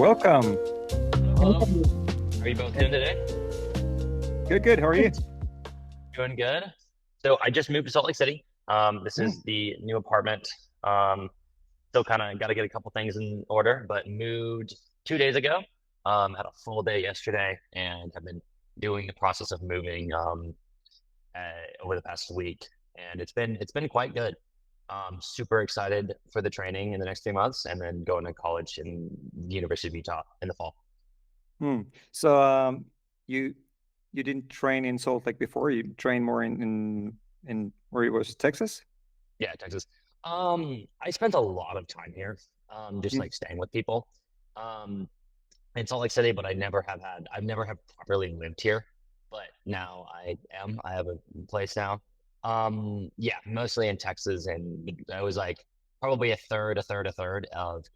Welcome. Hello. How are you both doing today? Good, good. How are you? Doing good. So I just moved to Salt Lake City. This Hmm. is the new apartment. Still kind of got to get a couple things in order, but moved 2 days ago. Had a full day yesterday and have been doing the process of moving over the past week, and it's been quite good. Super excited for the training in the next 3 months, and then going to college in the University of Utah in the fall. Hmm. So you you didn't train in Salt Lake before. You trained more in where it was Texas. Yeah, Texas. I spent a lot of time here, just Hmm. like staying with people. Um, in Salt Lake City, but I've never have properly lived here, but now I am. I have a place now. Yeah, mostly in Texas, and I was like probably a third of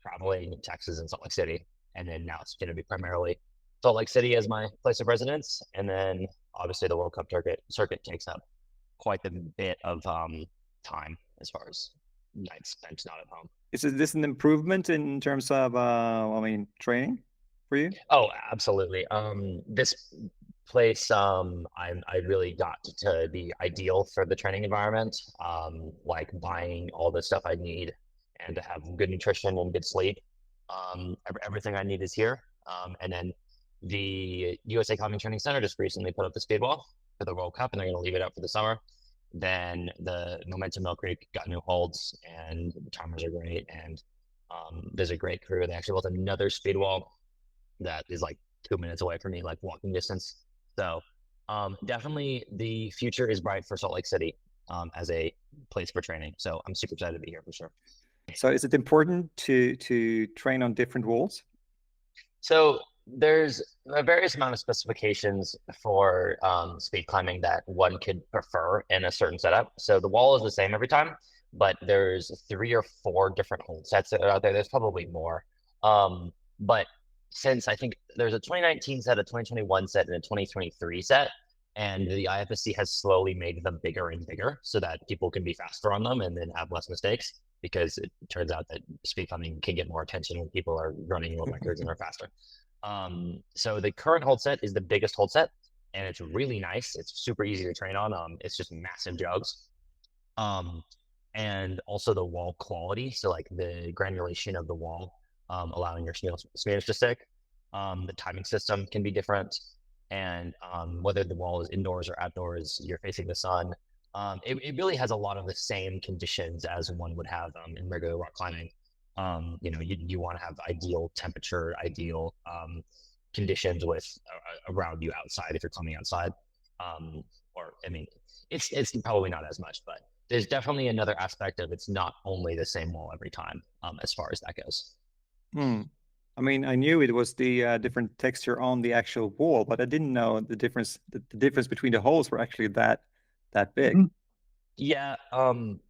traveling in Texas and Salt Lake City, and then now it's going to be primarily Salt Lake City as my place of residence, and then obviously the World Cup circuit takes up quite a bit of time as far as nights spent not at home. This an improvement in terms of training for you? Oh, absolutely. This place, I really got to be ideal for the training environment. Like buying all the stuff I need and to have good nutrition and good sleep. Everything I need is here. And then the USA Climbing Training Center just recently put up the speed wall for the World Cup, and they're going to leave it up for the summer. Then the Momentum Mill Creek got new holds, and the timers are great. And there's a great crew. They actually built another speed wall that is like 2 minutes away from me, like walking distance. So definitely the future is bright for Salt Lake City as a place for training. So I'm super excited to be here for sure. So is it important to train on different walls? So there's a various amount of specifications for speed climbing that one could prefer in a certain setup. So the wall is the same every time, but there's 3 or 4 different hold sets that are out there. There's probably more. But since I think there's a 2019 set, a 2021 set, and a 2023 set, and the IFSC has slowly made them bigger and bigger so that people can be faster on them and then have less mistakes, because it turns out that speed climbing can get more attention when people are running world records and are faster. So the current hold set is the biggest hold set, and it's really nice. It's super easy to train on. It's just massive jugs. Um, and also the wall quality. So like the granulation of the wall, allowing your smears to stick. The timing system can be different, and whether the wall is indoors or outdoors, you're facing the sun. It really has a lot of the same conditions as one would have in regular rock climbing. You want to have ideal temperature, ideal conditions with around you outside if you're climbing outside. Or I mean, it's probably not as much, but there's definitely another aspect of it's not only the same wall every time, as far as that goes. Hmm. I mean, I knew it was the different texture on the actual wall, but I didn't know the difference. The difference between the holes were actually that big. Mhm. Yeah,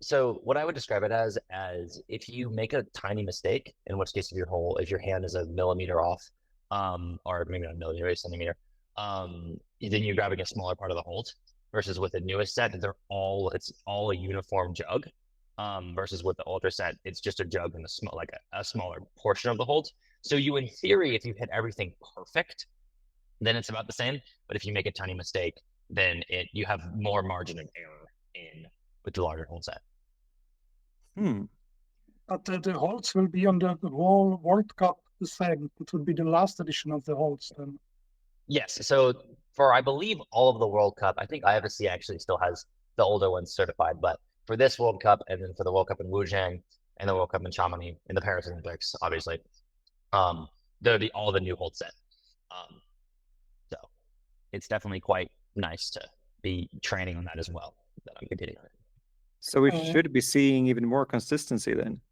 so what I would describe it as if you make a tiny mistake, in which case if your hand is a millimeter off, or maybe not a millimeter, a centimeter, then you're grabbing a smaller part of the hold, versus with the newest set, it's all a uniform jug. Versus with the older set, it's just a jug and a smaller portion of the hold. So in theory, if you hit everything perfect, then it's about the same. But if you make a tiny mistake, then you have more margin of error in with the larger hold set. Hmm. But the holds will be on the whole World Cup the same. It will be the last edition of the holds then. Yes. So for I believe all of the World Cup, I think IFSC actually still has the older ones certified, but for this World Cup and then for the World Cup in Wujiang and the World Cup in Chamonix and the Paris Olympics, obviously, um, there'll be all the new hold set. Um, so it's definitely quite nice to be training on that as well. That I'm competing on it. So we Uh, should be seeing even more consistency then,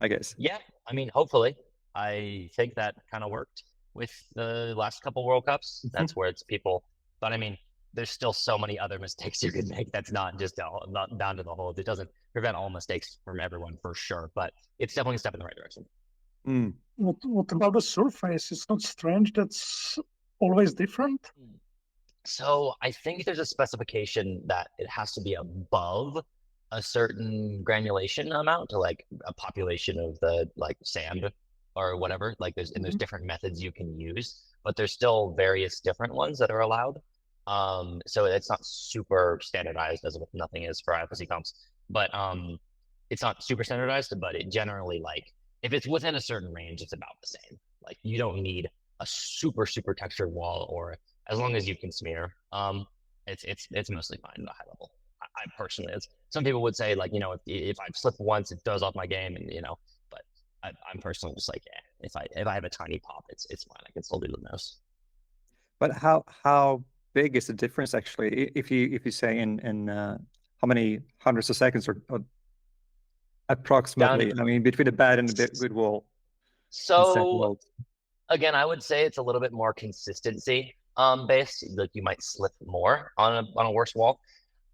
I guess. Yeah, I mean, hopefully, I think that kind of worked with the last couple World Cups. That's where it's people, but I mean, there's still so many other mistakes you could make. That's not just not down to the holds. It doesn't prevent all mistakes from everyone for sure, but it's definitely a step in the right direction. Hmm. what about the surface? It's not strange. That's always different. So I think there's a specification that it has to be above a certain granulation amount to like a population of the like sand or whatever. Like there's different methods you can use, but there's still various different ones that are allowed. So it's not super standardized as nothing is for IFSC comps, but it's not super standardized, but it generally, like, if it's within a certain range, it's about the same. Like you don't need a super textured wall, or as long as you can smear, it's mostly fine at a high level. I personally, some people would say, like, if I slip once, it throws off my game, and but I'm personally just like, yeah, if I have a tiny pop, it's fine. I can still do the nose. But how big is the difference actually? If you say in how many hundreds of seconds or approximately? I mean, between the bad and the good wall. So again, I would say it's a little bit more consistency based. Like you might slip more on a worse wall.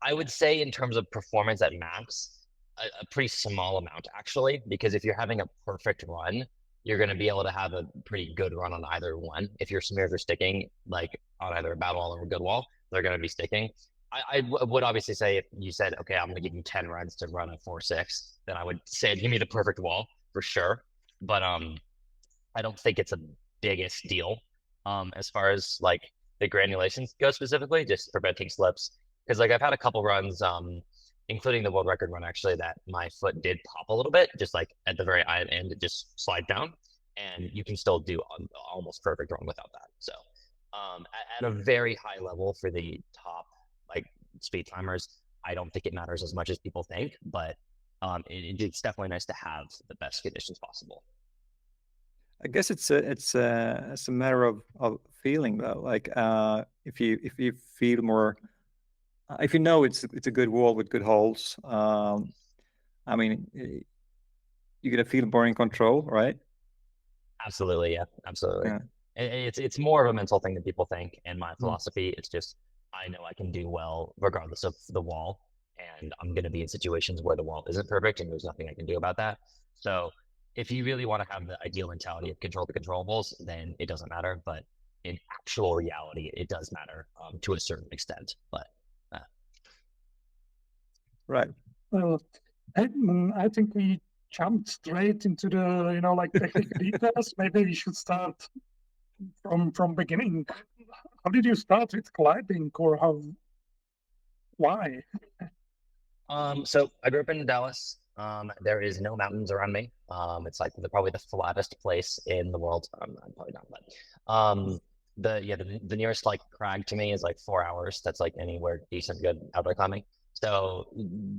I would say in terms of performance at max, a pretty small amount actually, because if you're having a perfect run, you're going to be able to have a pretty good run on either one. If your smears are sticking, like on either a bad wall or a good wall, they're going to be sticking. I would obviously say, if you said, okay, I'm going to give you 10 runs to run a 4.6, then I would say, give me the perfect wall for sure. But I don't think it's a biggest deal as far as like the granulations go specifically, just preventing slips. Because like I've had a couple runs, including the world record run actually, that my foot did pop a little bit, just like at the very end, it just slide down, and you can still do almost perfect run without that. So at a very high level for the top like speed climbers, I don't think it matters as much as people think, but it's definitely nice to have the best conditions possible. I guess it's a matter of feeling though. Like if you feel more, if you know it's a good wall with good holes, I mean, you're gonna feel more in control, right? Absolutely, yeah, absolutely. Yeah. It's more of a mental thing than people think. And my philosophy, it's just, I know I can do well regardless of the wall, and I'm going to be in situations where the wall isn't perfect and there's nothing I can do about that. So if you really want to have the ideal mentality of control the controllables, then it doesn't matter. But in actual reality, it does matter to a certain extent. But Right. Well, I think we jumped straight into the like technical details. Maybe we should start from beginning. How did you start with climbing, or why? So I grew up in Dallas. There is no mountains around me. It's like probably the flattest place in the world. I'm probably not, but the nearest like crag to me is like 4 hours. That's like anywhere decent, good outdoor climbing. So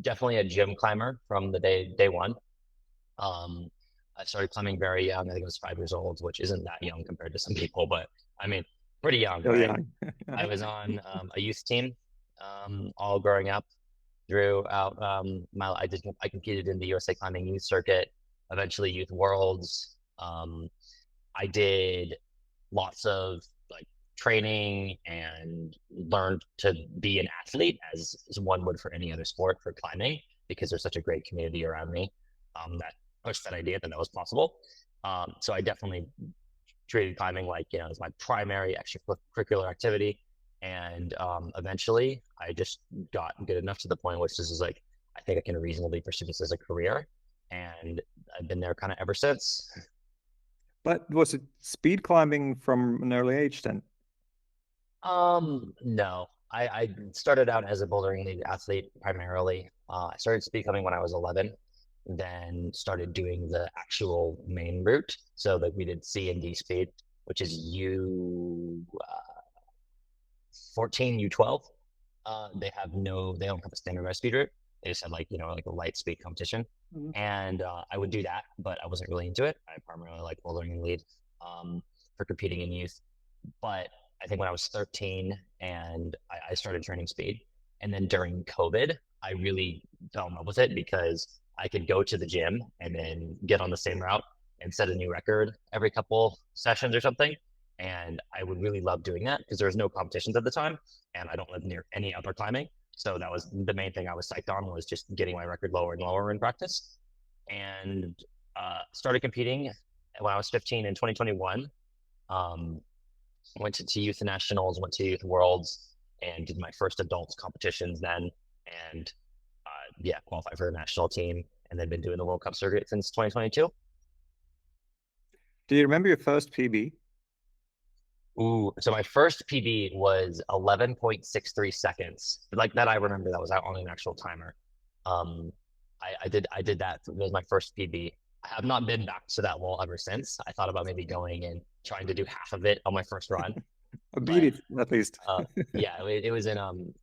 definitely a gym climber from the day one. I started climbing very young. I think I was 5 years old, which isn't that young compared to some people, but I mean, pretty young, Oh, right? yeah. I was on a youth team all growing up. Throughout I competed in the USA Climbing Youth Circuit, eventually Youth Worlds. I did lots of like training and learned to be an athlete as one would for any other sport for climbing, because there's such a great community around me that pushed that idea that was possible. So I definitely treated climbing like, as my primary extracurricular activity. And eventually I just got good enough to the point which this is like, I think I can reasonably pursue this as a career. And I've been there kind of ever since. But was it speed climbing from an early age then? No, I started out as a bouldering league athlete primarily. I started speed climbing when I was 11, then started doing the actual main route. So that we did C and D speed, which is U14, U12. They don't have a standardized speed route. They just have like a light speed competition. Mhm. And I would do that, but I wasn't really into it. I primarily like bouldering and lead for competing in youth. But I think when I was 13 and I started training speed, and then during COVID, I really fell in love with it because I could go to the gym and then get on the same route and set a new record every couple sessions or something. And I would really love doing that because there was no competitions at the time, and I don't live near any outdoor climbing. So that was the main thing I was psyched on, was just getting my record lower and lower in practice. And started competing when I was 15 in 2021. Went to youth nationals, went to youth worlds, and did my first adults competitions then. And qualified for the national team, and then been doing the World Cup circuit since 2022. Do you remember your first PB? Ooh, so my first PB was 11.63 seconds. Like that, I remember that was out on an actual timer. Um, I did that. It was my first PB. I have not been back to that wall ever since. I thought about maybe going and trying to do half of it on my first run. I beat it at least. Yeah, it was in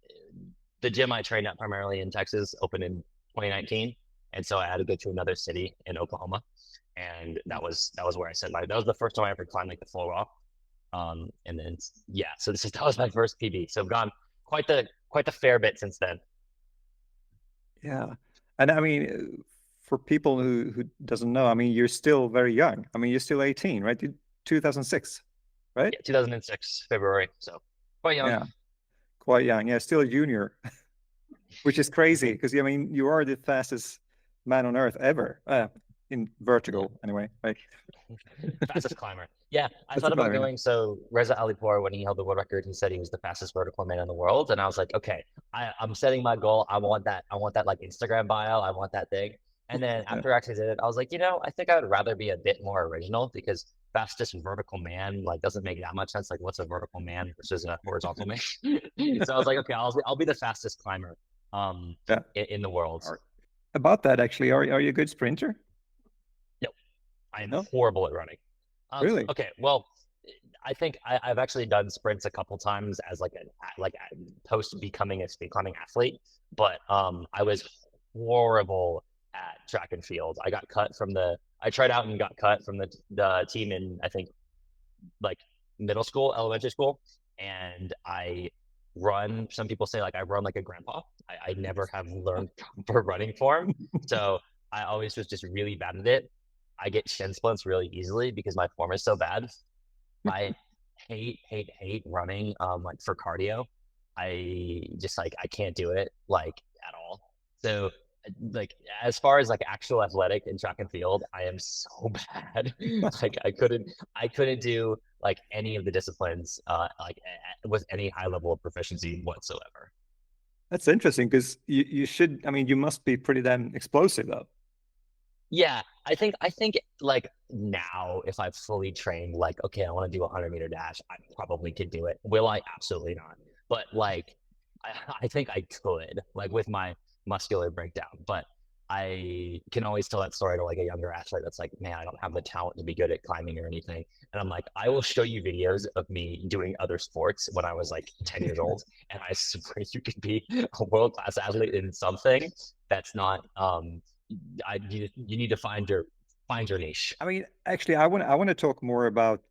the gym I trained at primarily in Texas opened in 2019, and so I had to go to another city in Oklahoma, and that was where I set my. That was the first time I ever climbed like the full rock. And then yeah, so that was my first PB. So I've gone quite the fair bit since then. Yeah, and I mean, for people who doesn't know, I mean, you're still very young. I mean, you're still 18, right? 2006, right? Yeah, 2006 February, so quite young. Yeah, quite young. Yeah, still a junior, which is crazy because I mean, you are the fastest man on earth ever in vertical, anyway, right? Fastest climber. Yeah, I That's thought about climber. going. So Reza Alipour, when he held the world record, he said he was the fastest vertical man in the world, and I was like, okay, I'm setting my goal. I want that. I want that like Instagram bio. I want that thing. And then after I actually did it, I was like, I think I would rather be a bit more original because fastest vertical man like doesn't make that much sense. Like, what's a vertical man versus a horizontal man? So I was like, okay, I'll be the fastest climber in the world. About that, actually, are you a good sprinter? No, I am horrible at running. Really? Okay, well, I think I've actually done sprints a couple times as like post becoming a speed climbing athlete, but I was horrible at track and field. I got cut from I tried out and got cut from the team in I think like middle school, elementary school, and I run. Some people say like I run like a grandpa. I never have learned proper running form, so I always was just really bad at it. I get shin splints really easily because my form is so bad. I hate running like for cardio. I just like I can't do it like at all. So like as far as like actual athletic and track and field, I am so bad. Like I couldn't do like any of the disciplines like with any high level of proficiency whatsoever. That's interesting because you should. I mean, you must be pretty damn explosive though. Yeah, I think like now if I fully trained, like, okay, I want to do a 100-meter dash, I probably could do it. Will I? Absolutely not. But like I think I could, like with my muscular breakdown. But I can always tell that story to like a younger athlete that's like, man, I don't have the talent to be good at climbing or anything. And I'm like, I will show you videos of me doing other sports when I was like 10 years old. And I swear you could be a world-class athlete in something that's not you need to find your niche. I mean, actually, I want to talk more about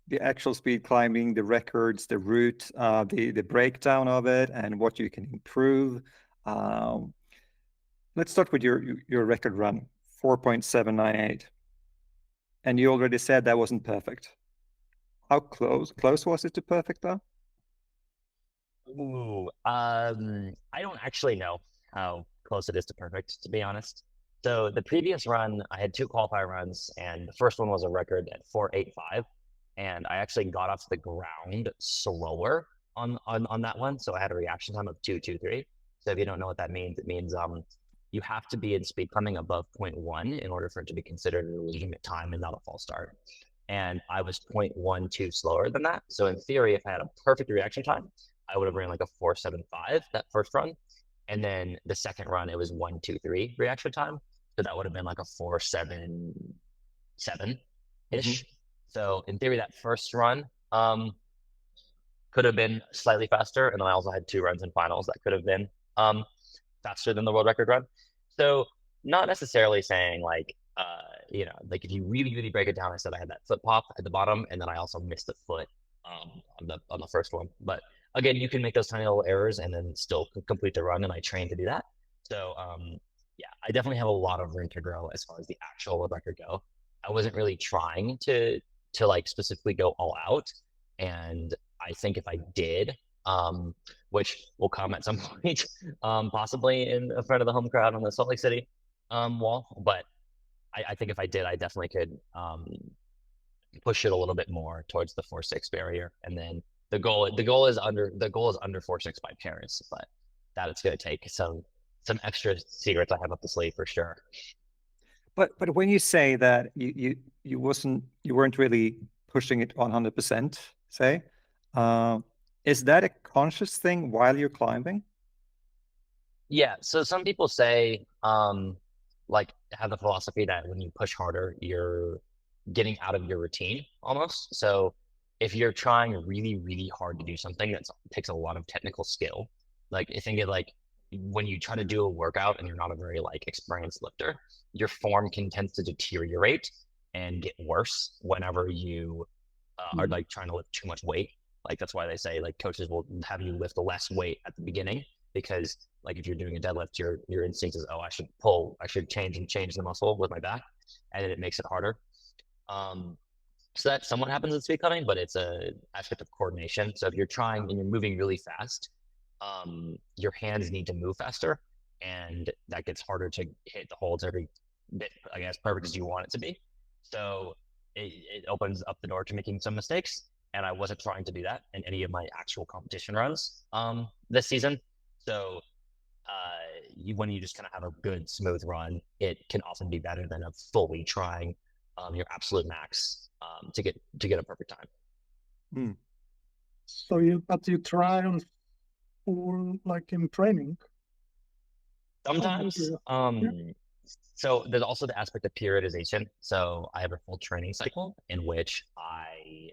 the actual speed climbing, the records, the route, the breakdown of it, and what you can improve. Let's start with your record run, 4.798, and you already said that wasn't perfect. How close was it to perfect though? Ooh, I don't actually know how close it is to perfect, to be honest. So the previous run, I had two qualifier runs, and the first one was a record at 4.85, and I actually got off the ground slower on that one, so I had a reaction time of 2.23. So if you don't know what that means, it means you have to be in speed climbing above 0.1 in order for it to be considered a legitimate time and not a false start. And I was 0.12 slower than that. So in theory, if I had a perfect reaction time, I would have ran like a 4.75 that first run. And then the second run, it was 1.23 reaction time. So that would have been like a 4.77 ish. So in theory, that first run could have been slightly faster. And then I also had two runs in finals that could have been faster than the world record run. So not necessarily saying like, like if you really, really break it down, I said I had that foot pop at the bottom, and then I also missed a foot on the first one. But again, you can make those tiny little errors and then still complete the run, and I trained to do that. So yeah, I definitely have a lot of room to grow as far as the actual world record go. I wasn't really trying to like specifically go all out, and I think if I did, which will come at some point, possibly in front of the home crowd on the Salt Lake City wall, but I think if I did, I definitely could push it a little bit more towards the 4.6 barrier, and then the goal is under 4.6 by parents, but that it's going to take some extra secrets I have up the sleeve for sure. But when you say that you weren't really pushing it 100%, say. Is that a conscious thing while you're climbing? Yeah, so some people say, like, have the philosophy that when you push harder, you're getting out of your routine almost. So if you're trying really, really hard to do something that takes a lot of technical skill, like I think it like when you try to do a workout and you're not a very like experienced lifter, your form can tend to deteriorate and get worse whenever you are like trying to lift too much weight. Like that's why they say like coaches will have you lift less weight at the beginning because like if you're doing a deadlift, your instinct is, oh, I should pull, I should change the muscle with my back, and then it makes it harder. So that somewhat happens in speed climbing, but it's a aspect of coordination. So if you're trying and you're moving really fast, your hands need to move faster, and that gets harder to hit the holds every bit, I guess, perfect as you want it to be. So it opens up the door to making some mistakes, and I wasn't trying to do that in any of my actual competition runs this season. So when you just kind of have a good smooth run, it can often be better than a fully trying your absolute max to get a perfect time. So but you try on full like in training? Sometimes. Yeah. So there's also the aspect of periodization. So I have a full training cycle in which I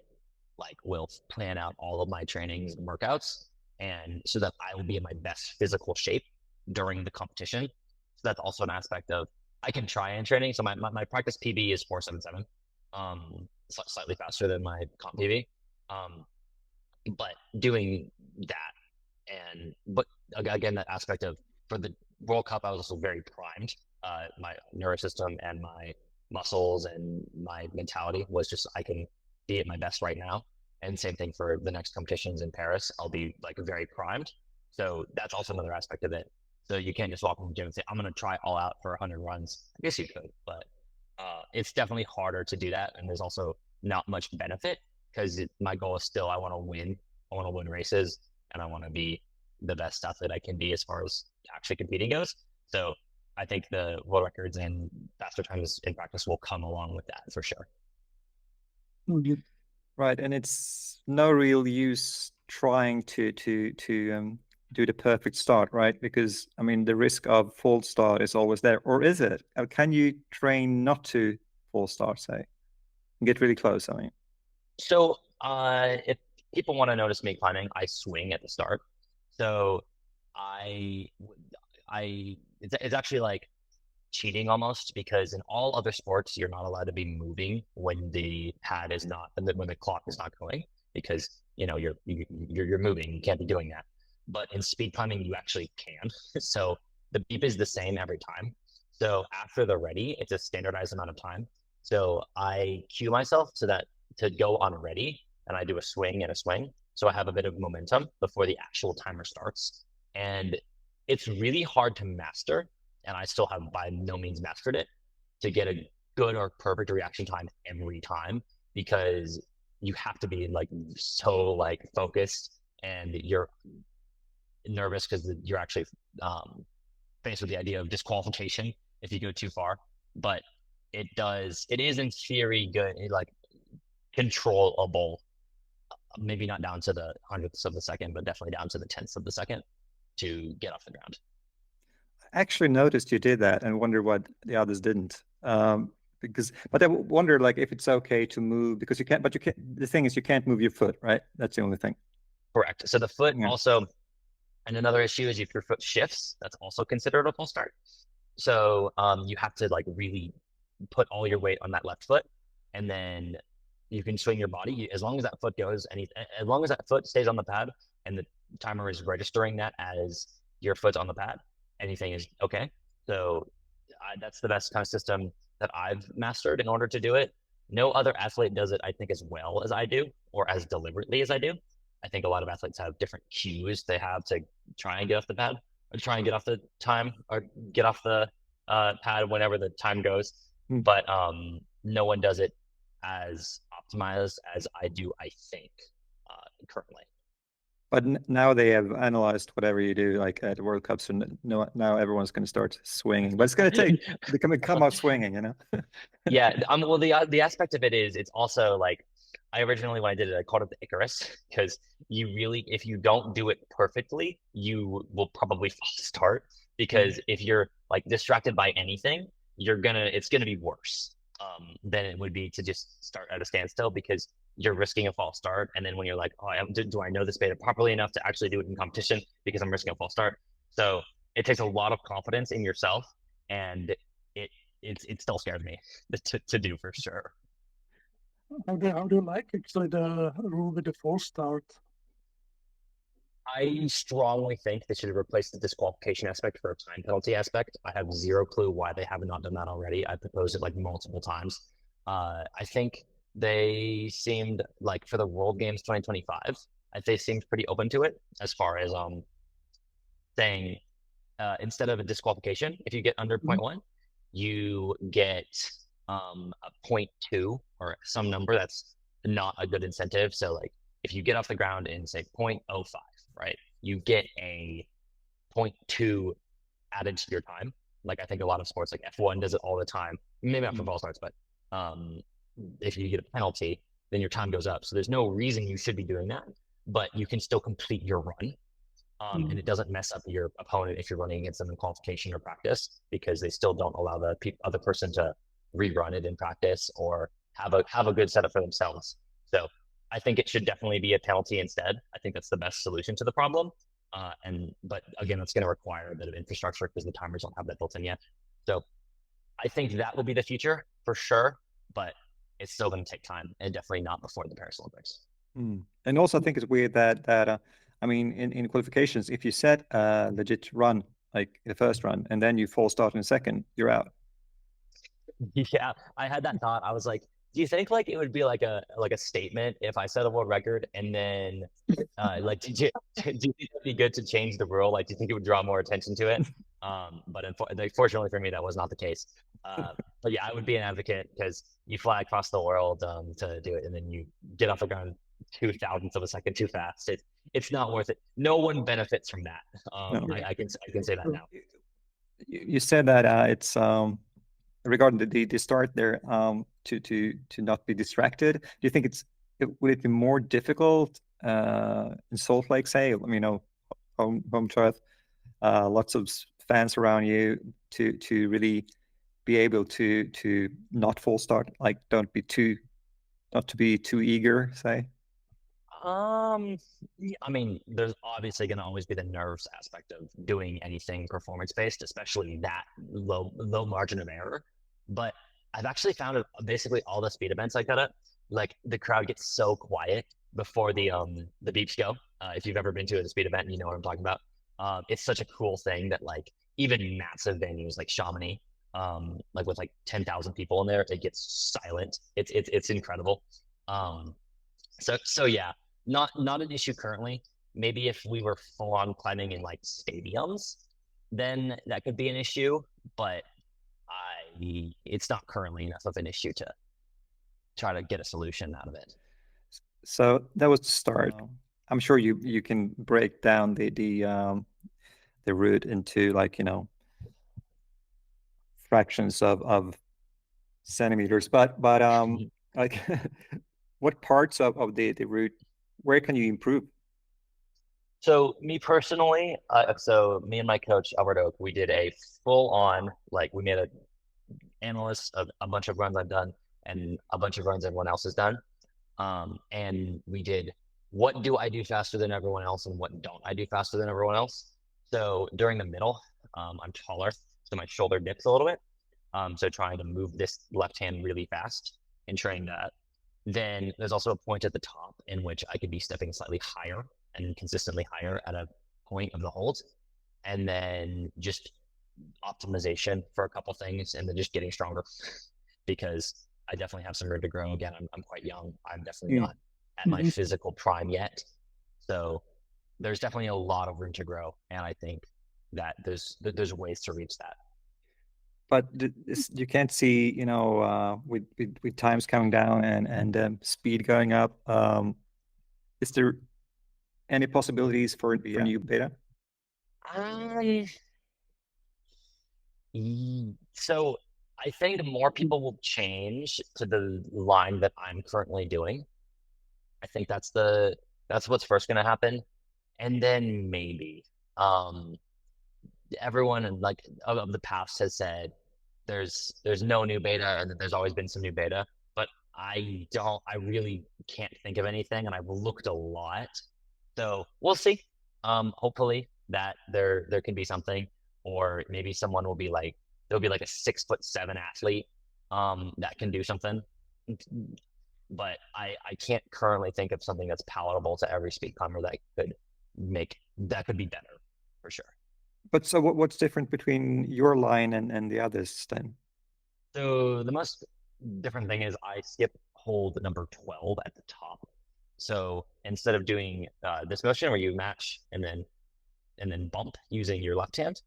like will plan out all of my trainings and workouts, and so that I will be in my best physical shape during the competition. So that's also an aspect of I can try in training. So my practice PB is 477, slightly faster than my comp PB. But doing that but again, that aspect of for the World Cup, I was also very primed. My nervous system and my muscles and my mentality was just I can be at my best right now. And same thing for the next competitions in Paris. I'll be like very primed. So that's also another aspect of it. So you can't just walk in the gym and say, I'm going to try all out for 100 runs. I guess you could, but it's definitely harder to do that. And there's also not much benefit because my goal is still I want to win. I want to win races and I want to be the best athlete I can be as far as actually competing goes. So I think the world records and faster times in practice will come along with that for sure. Right, and it's no real use trying to do the perfect start, right? Because I mean, the risk of false start is always there, or is it? Can you train not to false start, say, and get really close? I mean, so if people want to notice me climbing, I swing at the start. So it's actually like cheating almost because in all other sports you're not allowed to be moving when the pad is not when the clock is not going because you're moving, you can't be doing that, but in speed climbing you actually can. So the beep is the same every time, so after they're ready it's a standardized amount of time, so I cue myself so that to go on ready and I do a swing and a swing so I have a bit of momentum before the actual timer starts, and it's really hard to master, and I still have by no means mastered it, to get a good or perfect reaction time every time because you have to be like so like focused and you're nervous because you're actually faced with the idea of disqualification if you go too far. But it is in theory good, like controllable, maybe not down to the hundredths of the second, but definitely down to the tenths of the second to get off the ground. I actually noticed you did that and wonder what the others didn't. But I wonder like if it's okay to move because you can't. But you can't. The thing is, you can't move your foot, right? That's the only thing. Correct. So the foot also, and another issue is if your foot shifts, that's also considered a false start. So you have to like really put all your weight on that left foot, and then you can swing your body as long as that foot goes. As long as that foot stays on the pad, and the timer is registering that as your foot's on the pad, anything is okay. So that's the best kind of system that I've mastered in order to do it. No other athlete does it, I think, as well as I do, or as deliberately as I do. I think a lot of athletes have different cues they have to try and get off the pad, or try and get off the time, or get off the pad whenever the time goes. But no one does it as optimized as I do, I think, currently. But now they have analyzed whatever you do, like at the World Cup, so now everyone's going to start swinging. But it's going to take they're going to come out swinging, you know. Yeah, well, the aspect of it is it's also like I originally when I did it, I called it the Icarus because you really, if you don't do it perfectly, you will probably false start because if you're like distracted by anything, it's gonna be worse than it would be to just start at a standstill because you're risking a false start. And then when you're like, oh, do I know this beta properly enough to actually do it in competition because I'm risking a false start? So it takes a lot of confidence in yourself, and it still scares me to do for sure. How do you like actually the rule with the false start? I strongly think they should have replaced the disqualification aspect for a time penalty aspect. I have zero clue why they have not done that already. I proposed it like multiple times. I think they seemed like for the World Games 2025, they seemed pretty open to it as far as saying instead of a disqualification, if you get under 0.1, you get a 0.2 or some number that's not a good incentive. So like if you get off the ground in say 0.05, right, you get a 0.2 added to your time. Like I think a lot of sports like F1 does it all the time. Maybe not for false starts, but if you get a penalty, then your time goes up. So there's no reason you should be doing that, but you can still complete your run. And it doesn't mess up your opponent if you're running against them in qualification or practice because they still don't allow the other person to rerun it in practice or have a good setup for themselves. So I think it should definitely be a penalty instead. I think that's the best solution to the problem. But again, it's going to require a bit of infrastructure because the timers don't have that built in yet. So I think that will be the future for sure, but it's still going to take time and definitely not before the Paris Olympics. And also I think it's weird that I mean, in qualifications, if you set a legit run, like the first run, and then you false start in the second, you're out. Yeah, I had that thought. I was like, do you think like it would be like a statement if I set a world record and then like do you think it'd be good to change the rule? Like, do you think it would draw more attention to it? But fortunately for me, that was not the case. But yeah, I would be an advocate because you fly across the world to do it, and then you get off the ground 0.02 of a second too fast. It's not worth it. No one benefits from that. No. I can say that now. You said that it's regarding the start there to not be distracted. Do you think would it be more difficult in Salt Lake, say, you know, home turf, lots of fans around you to really be able to not false start, like not to be too eager, say? I mean, there's obviously going to always be the nerves aspect of doing anything performance based, especially that low margin of error. But I've actually found it basically all the speed events I cut at, like the crowd gets so quiet before the beeps go. If you've ever been to a speed event, you know what I'm talking about. It's such a cool thing that like even massive venues like Chamonix, like with like 10,000 people in there, it gets silent. It's incredible. So yeah, not an issue currently. Maybe if we were full on climbing in like stadiums, then that could be an issue. But it's not currently enough of an issue to try to get a solution out of it. So that was the start. I'm sure you can break down the route into, like, you know, fractions of centimeters, but like what parts of the route, where can you improve? So me personally, so me and my coach Albert Oak, we did a full on, like we made a analyst of a bunch of runs I've done and a bunch of runs everyone else has done. And we did, what do I do faster than everyone else and what don't I do faster than everyone else? So during the middle, I'm taller, so my shoulder dips a little bit. So trying to move this left hand really fast and train that. Then there's also a point at the top in which I could be stepping slightly higher and consistently higher at a point of the hold. And then just optimization for a couple things, and then just getting stronger because I definitely have some room to grow. Again, I'm quite young. I'm definitely not at my physical prime yet. So there's definitely a lot of room to grow. And I think that there's ways to reach that. But you can't see, you know, with times coming down and speed going up. Is there Any possibilities for Yeah. new beta? So I think more people will change to the line that I'm currently doing. I think that's what's first going to happen, and then maybe everyone like of the past has said there's no new beta, and there's always been some new beta, but I really can't think of anything, and I've looked a lot, so we'll see. Hopefully that there can be something, or maybe someone will be like there'll be like a 6'7" athlete that can do something, but I can't currently think of something that's palatable to every speed climber that could be better for sure. But so what's different between your line and the others then? So the most different thing is I skip hold number 12 at the top. So instead of doing this motion where you match and then bump using your left hand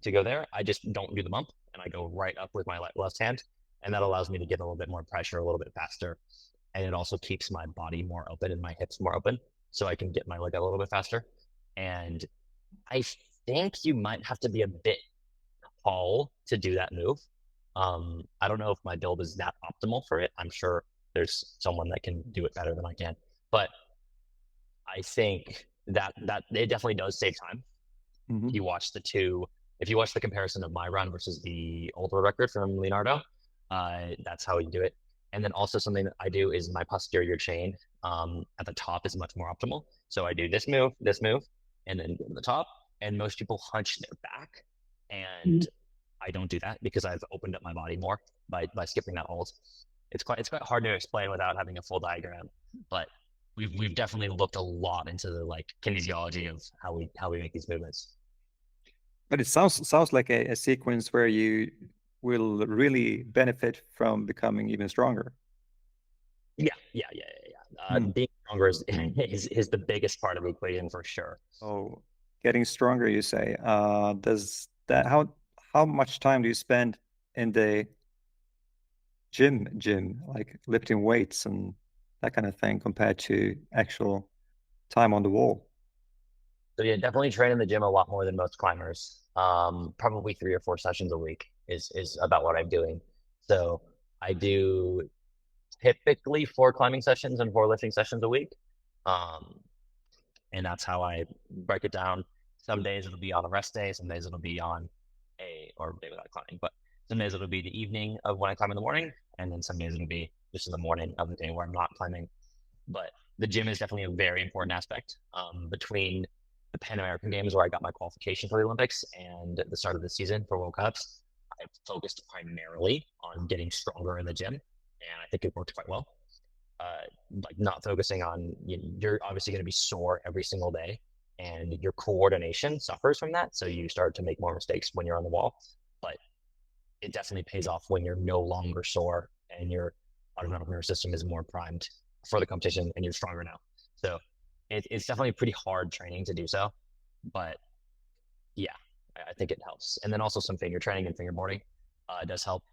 to go there, I just don't do the bump, and I go right up with my left hand, and that allows me to get a little bit more pressure a little bit faster, and it also keeps my body more open and my hips more open, so I can get my leg a little bit faster. And I think you might have to be a bit tall to do that move. I don't know if my build is that optimal for it. I'm sure there's someone that can do it better than I can, but I think that it definitely does save time. Mm-hmm. If you watch the comparison of my run versus the older record from Leonardo, that's how you do it. And then also something that I do is my posterior chain at the top is much more optimal. So I do this move, and then go to the top. And most people hunch their back, and I don't do that because I've opened up my body more by skipping that hold. It's quite hard to explain without having a full diagram, but we've definitely looked a lot into the like kinesiology of how we make these movements. But it sounds like a sequence where you will really benefit from becoming even stronger. Yeah. Being stronger is the biggest part of the equation for sure. Oh, getting stronger, you say. Does that how much time do you spend in the gym, like lifting weights and that kind of thing, compared to actual time on the wall? So yeah, definitely train in the gym a lot more than most climbers. Probably 3 or 4 sessions a week is about what I'm doing. So I do typically 4 climbing sessions and 4 lifting sessions a week. And that's how I break it down. Some days it'll be on a rest day, some days it'll be on or day without climbing, but some days it'll be the evening of when I climb in the morning, and then some days it'll be just in the morning of the day where I'm not climbing. But the gym is definitely a very important aspect. Between the Pan American Games, where I got my qualification for the Olympics, and the start of the season for World Cups, I focused primarily on getting stronger in the gym, and I think it worked quite well. Like not focusing on, you're obviously going to be sore every single day, and your coordination suffers from that. So you start to make more mistakes when you're on the wall, but it definitely pays off when you're no longer sore and your autonomic nervous system is more primed for the competition and you're stronger now. So it's definitely pretty hard training to do so, but yeah, I think it helps. And then also some finger training and fingerboarding does help.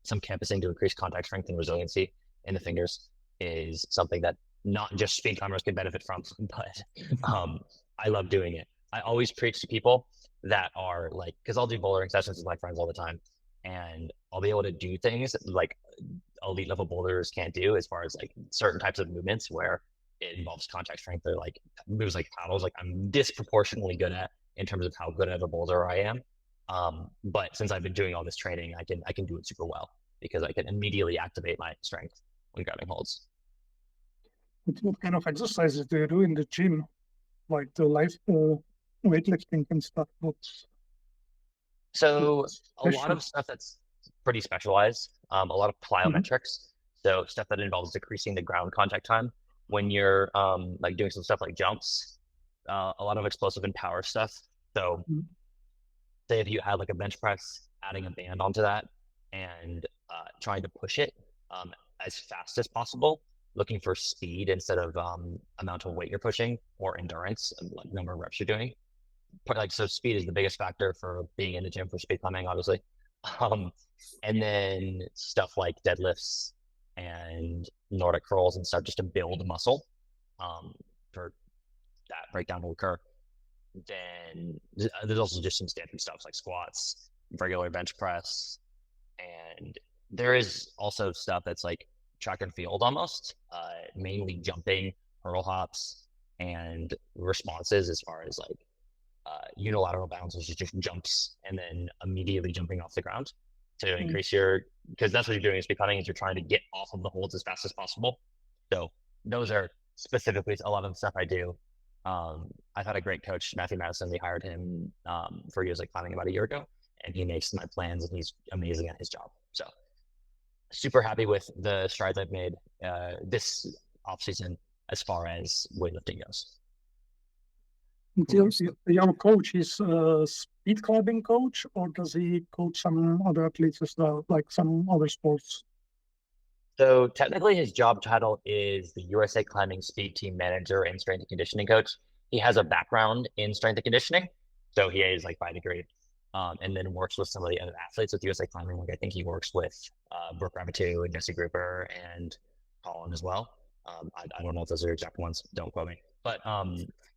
Some campusing to increase contact strength and resiliency in the fingers is something that not just speed climbers can benefit from, but I love doing it. I always preach to people that are like, because I'll do bouldering sessions with my friends all the time, and I'll be able to do things like elite level boulders can't do, as far as like certain types of movements where it involves contact strength, or like moves like paddles, like I'm disproportionately good at in terms of how good of a boulder I am. But since I've been doing all this training, I can do it super well because I can immediately activate my strength when grabbing holds. What kind of exercises do you do in the gym, like the weightlifting and stuff? So a lot of stuff that's pretty specialized, a lot of plyometrics. So stuff that involves decreasing the ground contact time when you're like doing some stuff like jumps, a lot of explosive and power stuff. So say if you had like a bench press, adding a band onto that and trying to push it as fast as possible, looking for speed instead of amount of weight you're pushing, or endurance, like number of reps you're doing. Like, so speed is the biggest factor for being in the gym for speed climbing, obviously. And then stuff like deadlifts and Nordic curls and stuff, just to build muscle for that breakdown will occur. Then there's also just some standard stuff like squats, regular bench press, and there is also stuff that's like track and field almost, mainly jumping, hurdle hops, and responses as far as like unilateral bounce, which is just jumps and then immediately jumping off the ground to increase your, because that's what you're doing in speed climbing, is you're trying to get off of the holds as fast as possible. So those are specifically a lot of the stuff I do. I've had a great coach, Matthew Madison. We hired him for years like climbing about a year ago, and he makes my plans, and he's amazing at his job. So super happy with the strides I've made this off season as far as weightlifting goes. Your coach is a speed climbing coach, or does he coach some other athletes as well, like some other sports? So technically his job title is the USA Climbing Speed Team Manager and Strength and Conditioning Coach. He has a background in strength and conditioning, so he is like by degree, and then works with some of the other athletes with USA Climbing. Like I think he works with Brooke Rabitou and Jesse Grouper and Colin as well. I don't know if those are exact ones, don't quote me. But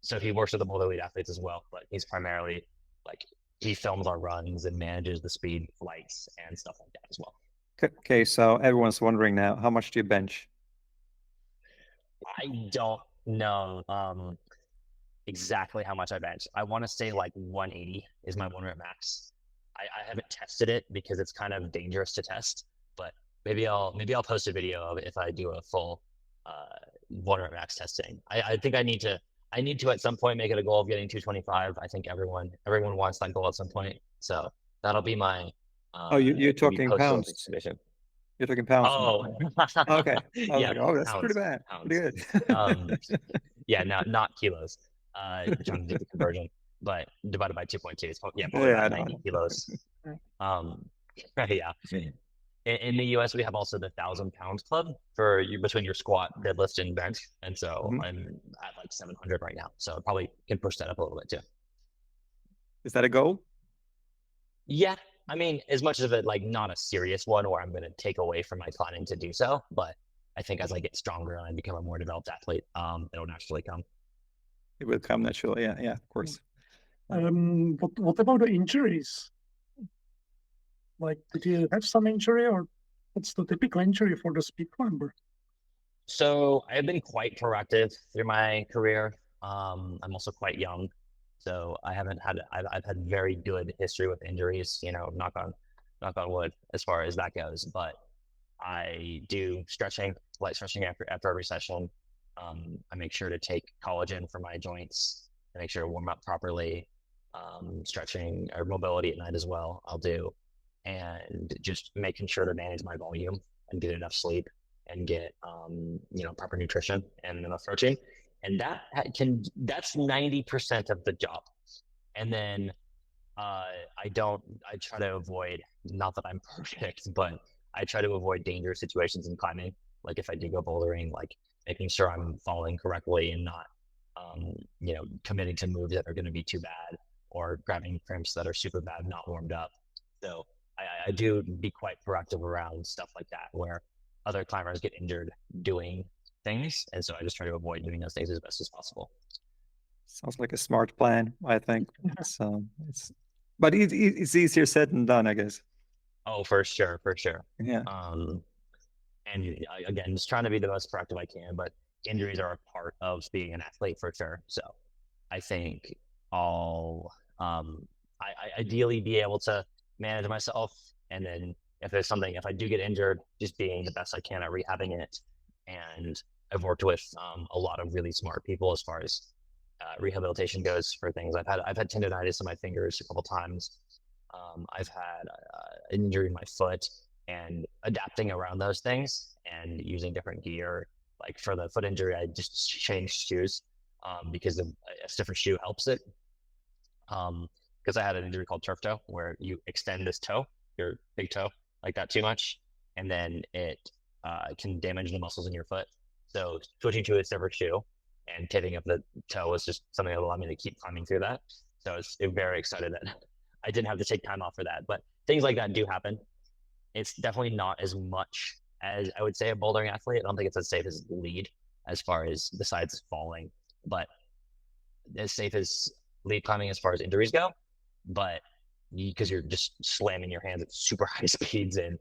so he works with the elite athletes as well, but he's primarily like, he films our runs and manages the speed flights and stuff like that as well. Okay, so everyone's wondering now, how much do you bench? I don't know exactly how much I bench. I want to say like 180 is my 1 rep max. I haven't tested it because it's kind of dangerous to test, but maybe I'll post a video of it if I do a full 1 rep max testing. I think I need to at some point make it a goal of getting 225. I think everyone wants that goal at some point. So that'll be my you're talking pounds. Exhibition. You're talking pounds. Oh, okay. Yeah, like, oh, that's pounds, pretty bad. pounds. Pretty good. Yeah, not kilos. Trying to do the conversion, but divided by 2.2, it's probably about 90 kilos. Yeah. In the US, we have also the 1,000 pounds club for you between your squat, deadlift, and bench, and so I'm at like 700 right now. So I probably can push that up a little bit too. Is that a goal? Yeah, I mean, as much as it like not a serious one where I'm going to take away from my climbing to do so, but I think as I get stronger and I become a more developed athlete, it'll naturally come. It will come naturally. Yeah, of course. But what about the injuries? Like, did you have some injury, or what's the typical injury for the speed climber? So I've been quite proactive through my career. I'm also quite young, so I've had very good history with injuries, knock on wood as far as that goes. But I do light stretching after every session. I make sure to take collagen for my joints. I make sure to warm up properly. Stretching or mobility at night as well, I'll do. And just making sure to manage my volume and get enough sleep and get proper nutrition and enough protein. And that's 90% of the job. And then I try to avoid, not that I'm perfect, but I try to avoid dangerous situations in climbing. Like if I do go bouldering, like making sure I'm falling correctly and not committing to moves that are going to be too bad, or grabbing crimps that are super bad, not warmed up. So I do be quite proactive around stuff like that, where other climbers get injured doing things. And so I just try to avoid doing those things as best as possible. Sounds like a smart plan, I think. But it's easier said than done, I guess. Oh, for sure. Yeah. And again, just trying to be the most proactive I can, but injuries are a part of being an athlete for sure. So I think I ideally be able to manage myself, and then if I do get injured, just being the best I can at rehabbing it. And I've worked with a lot of really smart people as far as rehabilitation goes for things. I've had tendonitis in my fingers a couple times. I've had an injury in my foot, and adapting around those things and using different gear. Like for the foot injury, I just changed shoes because a different shoe helps it. Because I had an injury called turf toe, where you extend this toe, your big toe, like that too much, and then it can damage the muscles in your foot. So switching to a different shoe and taping up the toe was just something that allowed me to keep climbing through that. So I was very excited that I didn't have to take time off for that. But things like that do happen. It's definitely not as much as I would say a bouldering athlete. I don't think it's as safe as lead as far as besides falling. But as safe as lead climbing as far as injuries go, but because you're just slamming your hands at super high speeds, and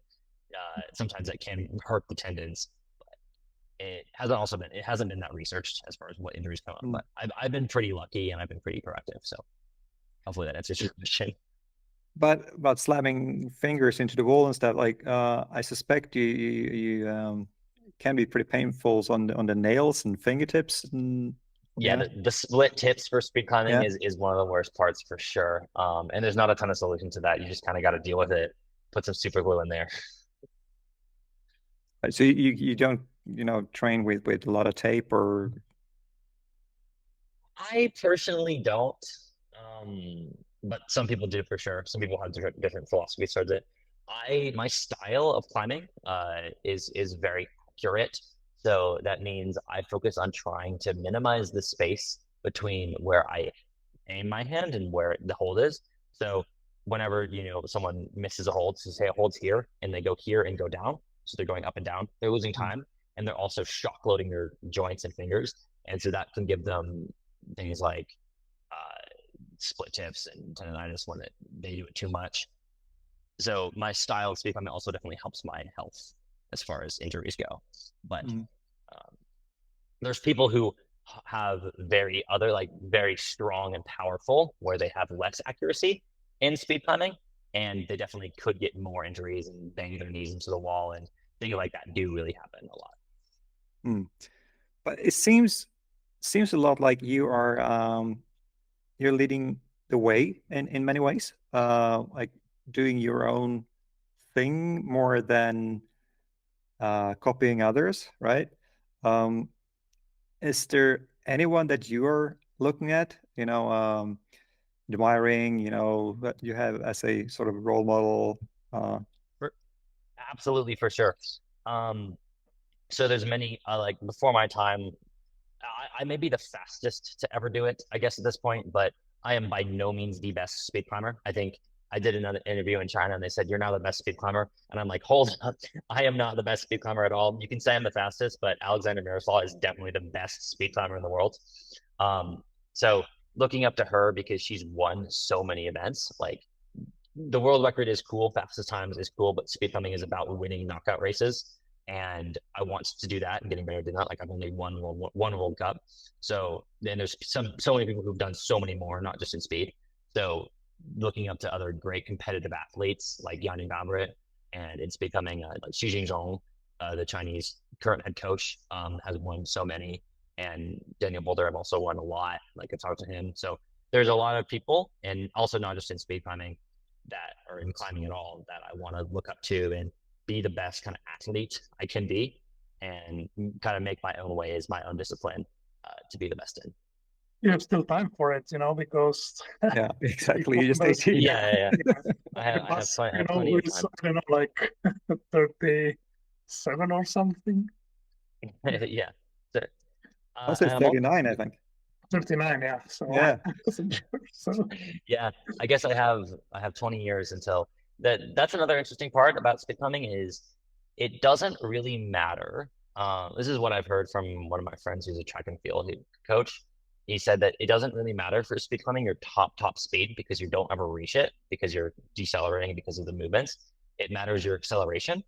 sometimes that can hurt the tendons. But it hasn't been that researched as far as what injuries come up. But I've been pretty lucky, and I've been pretty proactive. So hopefully that answers your question. But about slamming fingers into the wall and stuff, like I suspect you can be pretty painful on the nails and fingertips. And, yeah, the split tips for speed climbing Yeah. is one of the worst parts for sure. And there's not a ton of solution to that. You just kind of got to deal with it. Put some super glue in there. So you don't train with a lot of tape or? I personally don't, but some people do for sure. Some people have different philosophies towards it. My style of climbing is very accurate. So that means I focus on trying to minimize the space between where I aim my hand and where the hold is. So whenever someone misses a hold, so say a hold's here and they go here and go down, so they're going up and down, they're losing time, and they're also shock loading their joints and fingers, and so that can give them things like split tips and tendonitis when they do it too much. So my style of speed climbing also definitely helps my health as far as injuries go. But there's people who have very strong and powerful, where they have less accuracy in speed climbing, and they definitely could get more injuries and bang their knees into the wall, and things like that do really happen a lot. But it seems a lot like you are you're leading the way in many ways, like doing your own thing more than copying others, right? Is there anyone that you are looking at, admiring, that you have as a sort of role model? Absolutely, for sure. So there's many, like before my time, I may be the fastest to ever do it, I guess, at this point, but I am by no means the best speed climber. I think I did another interview in China and they said, "You're now the best speed climber." And I'm like, hold up, I am not the best speed climber at all. You can say I'm the fastest, but Alexander Miroslav is definitely the best speed climber in the world. So looking up to her because she's won so many events, like the world record is cool, fastest times is cool, but speed climbing is about winning knockout races. And I want to do that and getting better than that. Like I've only won one World Cup. So then there's so many people who've done so many more, not just in speed. So looking up to other great competitive athletes like Yanni Babret, and it's becoming like Xi Jinping, the Chinese current head coach, has won so many. And Daniel Boulder, I've also won a lot. Like I talked to him. So there's a lot of people, and also not just in speed climbing, that are in climbing at all, that I want to look up to and be the best kind of athlete I can be, and kind of make my own way as my own discipline to be the best in. You have still time for it, because yeah, exactly. You just 18. Yeah. I have plenty of time. I don't know, like 37 or something. Yeah. So, I said 39, I think. 39, yeah. So yeah. So yeah, I guess I have 20 years until that. That's another interesting part about speed climbing is it doesn't really matter. This is what I've heard from one of my friends who's a track and field coach. He said that it doesn't really matter for speed climbing your top speed, because you don't ever reach it because you're decelerating because of the movements. It matters your acceleration,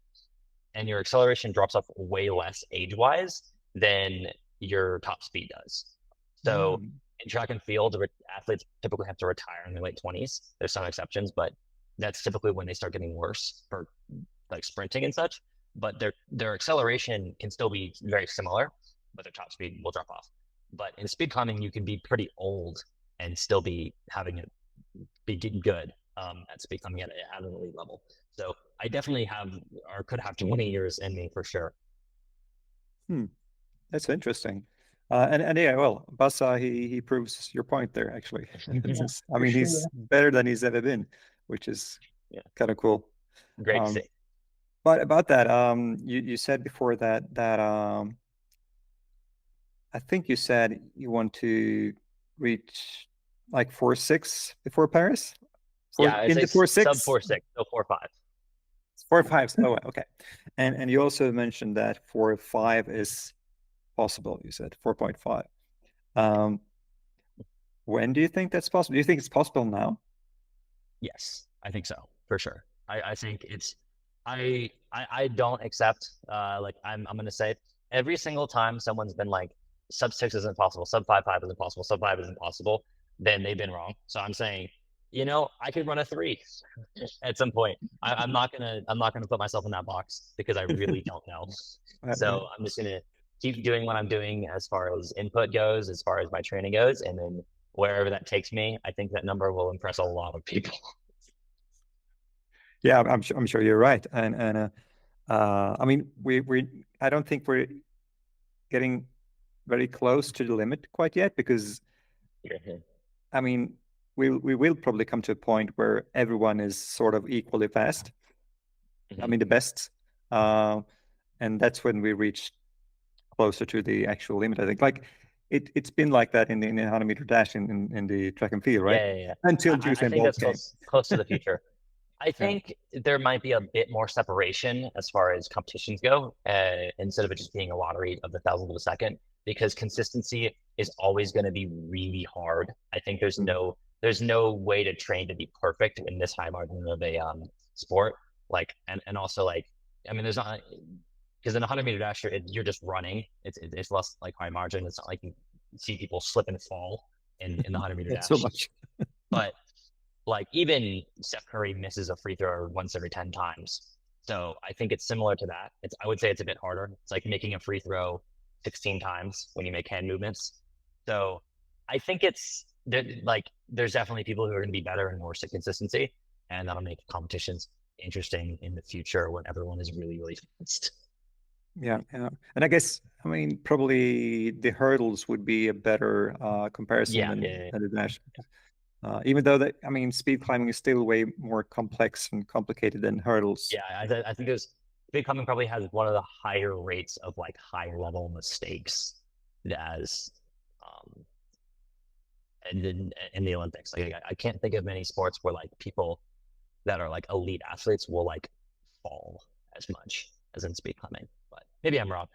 and your acceleration drops off way less age-wise than your top speed does. So in track and field, athletes typically have to retire in their late 20s. There's some exceptions, but that's typically when they start getting worse for like sprinting and such. But their acceleration can still be very similar, but their top speed will drop off. But in speed climbing, you can be pretty old and still be having it be good at speed climbing at an elite level. So I definitely could have 20 years in me for sure. That's interesting. And yeah, well, Bassa, he proves your point there, actually. I mean, he's better than he's ever been, which is kind of cool. Great to see. But about that, you said before that I think you said you want to reach like 4.6 before Paris? It's the 4.6? Sub 4.6, so 4.5. 4.5. Oh, okay. And you also mentioned that 4.5 is possible. You said 4.5. When do you think that's possible? Do you think it's possible now? Yes, I think so, for sure. I think it's I don't accept like I'm gonna say every single time someone's been like sub 6 isn't possible, sub 5 isn't possible, sub 5 isn't possible, then they've been wrong. So I'm saying, I could run a 3 at some point. I'm not gonna put myself in that box because I really don't know. So I'm just gonna keep doing what I'm doing as far as input goes, as far as my training goes, and then wherever that takes me, I think that number will impress a lot of people. Yeah, I'm sure you're right. And I mean, I don't think we're getting very close to the limit quite yet, because I mean, we will probably come to a point where everyone is sort of equally fast. I mean, the best, and that's when we reach closer to the actual limit. I think, like, it's been like that in the 100-meter dash in the track and field, right? Yeah. Until I Usain think Bolt that's came. close to the future. I think there might be a bit more separation as far as competitions go, instead of it just being a lottery of the thousandth of a second, because consistency is always going to be really hard. I think there's no way to train to be perfect in this high margin of a sport. Like, and also, like, I mean, there's not, because in a 100-meter dash you're just running. It's less like high margin. It's not like you see people slip and fall in the 100-meter dash. So much. But like, even Steph Curry misses a free throw once every 10 times. So I think it's similar to that. I would say it's a bit harder. It's like making a free throw 16 times when you make hand movements. So I think there's definitely people who are going to be better and worse at consistency, and that'll make competitions interesting in the future when everyone is really, really fast. Yeah. And I guess, I mean, probably the hurdles would be a better comparison than the dash. Even though I mean, speed climbing is still way more complex and complicated than hurdles. Yeah, I think speed climbing probably has one of the higher rates of like higher level mistakes as in the Olympics. Like, I can't think of many sports where like people that are like elite athletes will like fall as much as in speed climbing. But maybe I'm wrong.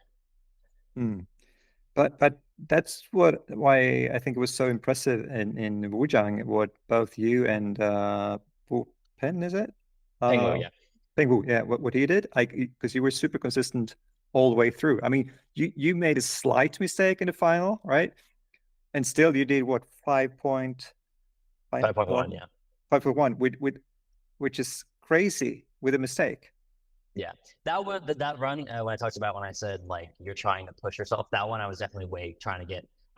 But that's why I think it was so impressive in Wujang, what both you and Pen, is it? Pengwu, yeah. Pengwu, yeah, what he did, because you were super consistent all the way through. I mean, you made a slight mistake in the final, right? And still you did what, 5.1, yeah. 5.1, which is crazy with a mistake. Yeah, that run when I talked about when I said like you're trying to push yourself, that one I was definitely I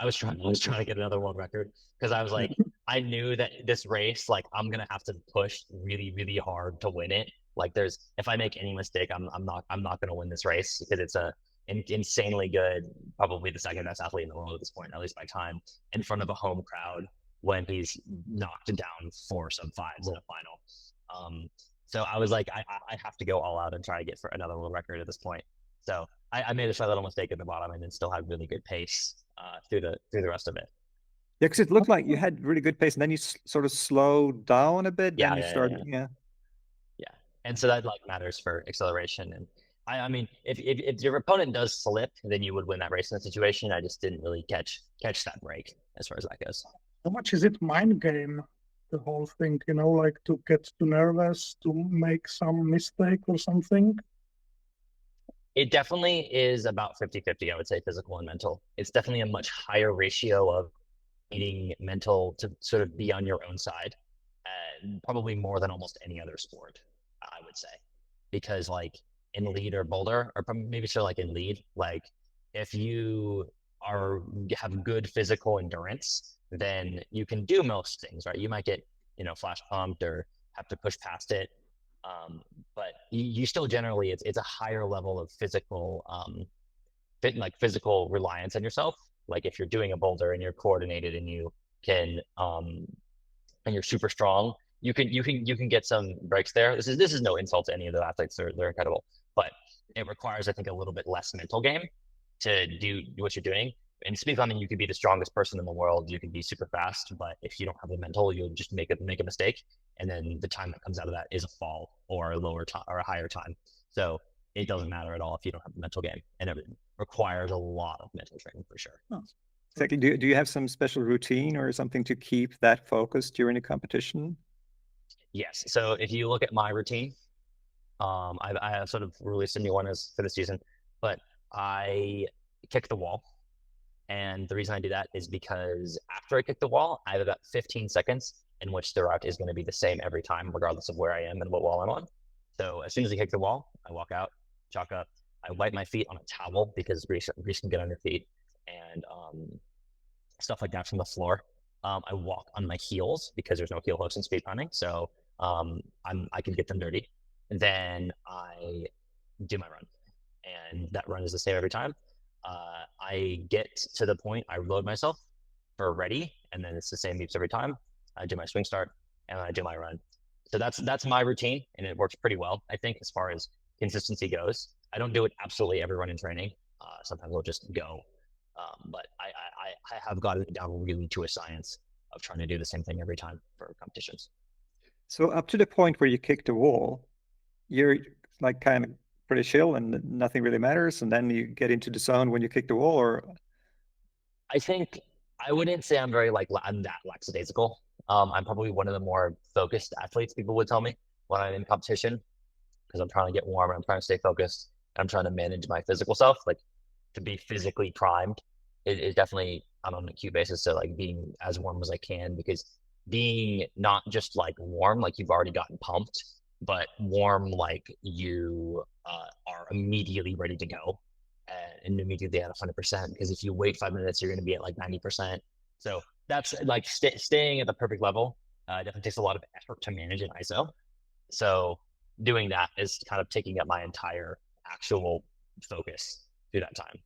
was trying to get another world record, because I was like, I knew that this race, like, I'm gonna have to push really, really hard to win it. Like, if I make any mistake, I'm not gonna win this race, because it's a insanely good, probably the second best athlete in the world at this point, at least by time, in front of a home crowd when he's knocked down 4 sub-5s in a final. So I was like, I have to go all out and try to get for another world record at this point. So I made a slight little mistake at the bottom, and then still had really good pace through the rest of it. Yeah, because it looked like you had really good pace, and then you sort of slowed down a bit. Yeah, then you started, yeah. And so that like matters for acceleration. And I mean, if your opponent does slip, then you would win that race in that situation. I just didn't really catch that break as far as that goes. How much is it mind game, the whole thing, like to get too nervous, to make some mistake or something? It definitely is about 50-50, I would say, physical and mental. It's definitely a much higher ratio of needing mental to sort of be on your own side, probably more than almost any other sport, I would say. Because like in lead or boulder, or maybe still like in lead, like if you have good physical endurance, then you can do most things, right? You might get, flash pumped or have to push past it. But you still generally, it's a higher level of physical, physical reliance on yourself. Like if you're doing a boulder and you're coordinated and you can, and you're super strong, you can get some breaks there. This is no insult to any of the athletes; they're incredible, but it requires, I think, a little bit less mental game to do what you're doing. In speed climbing, you could be the strongest person in the world, you can be super fast, but if you don't have the mental, you'll just make a mistake, and then the time that comes out of that is a fall or a lower time or a higher time. So it doesn't matter at all if you don't have the mental game, and it requires a lot of mental training for sure. Oh. Exactly. Do you have some special routine or something to keep that focus during the competition? Yes. So if you look at my routine, I have sort of released a new one as for the season, but I kick the wall. And the reason I do that is because after I kick the wall, I have about 15 seconds in which the route is going to be the same every time, regardless of where I am and what wall I'm on. So as soon as I kick the wall, I walk out, chalk up. I wipe my feet on a towel because grease can get on your feet and stuff like that from the floor. I walk on my heels because there's no heel hooks in speed climbing, so I can get them dirty. And then I do my run, and that run is the same every time. I get to the point, I load myself for ready, and then it's the same beeps every time. I do my swing start, and I do my run. So that's my routine, and it works pretty well, I think, as far as consistency goes. I don't do it absolutely every run in training. Sometimes I'll just go, but I have gotten it down really to a science of trying to do the same thing every time for competitions. So up to the point where you kick the wall, you're like kind of pretty chill and nothing really matters, and then you get into the zone when you kick the wall, or I think I wouldn't say I'm that lackadaisical. I'm probably one of the more focused athletes people would tell me when I'm in competition because I'm trying to get warm and I'm trying to stay focused. I'm trying to manage my physical self, like to be physically primed. It is definitely I'm on an acute basis, so like being as warm as I can because being not just like warm, like you've already gotten pumped, but warm like you are immediately ready to go and immediately at 100%. Because if you wait 5 minutes, you're going to be at like 90%. So that's like staying at the perfect level. Definitely takes a lot of effort to manage an ISO. So doing that is kind of taking up my entire actual focus through that time.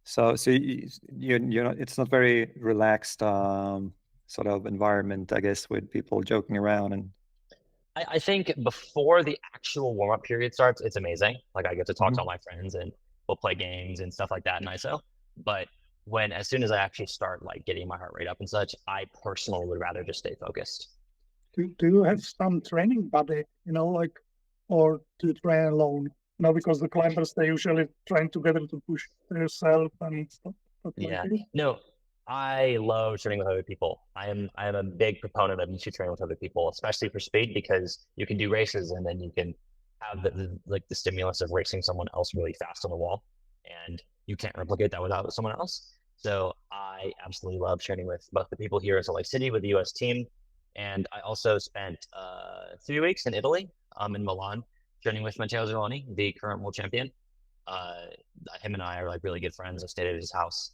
so you're not, it's not very relaxed sort of environment, I guess, with people joking around and I think before the actual warm up period starts, it's amazing. Like I get to talk to all Mhm. my friends and we'll play games and stuff like that in ISO. But as soon as I actually start like getting my heart rate up and such, I personally would rather just stay focused. Do you have some training buddy, like, or do you train alone? Because the climbers, they usually train together to push themselves and stuff like Yeah. this. No, I love training with other people. I am a big proponent of you should train with other people, especially for speed, because you can do races and then you can have the stimulus of racing someone else really fast on the wall, and you can't replicate that without someone else. So I absolutely love training with both the people here in Salt Lake City with the U.S. team, and I also spent 3 weeks in Italy, in Milan, training with Matteo Zerloni, the current world champion. Uh, Him and I are like really good friends. I stayed at his house,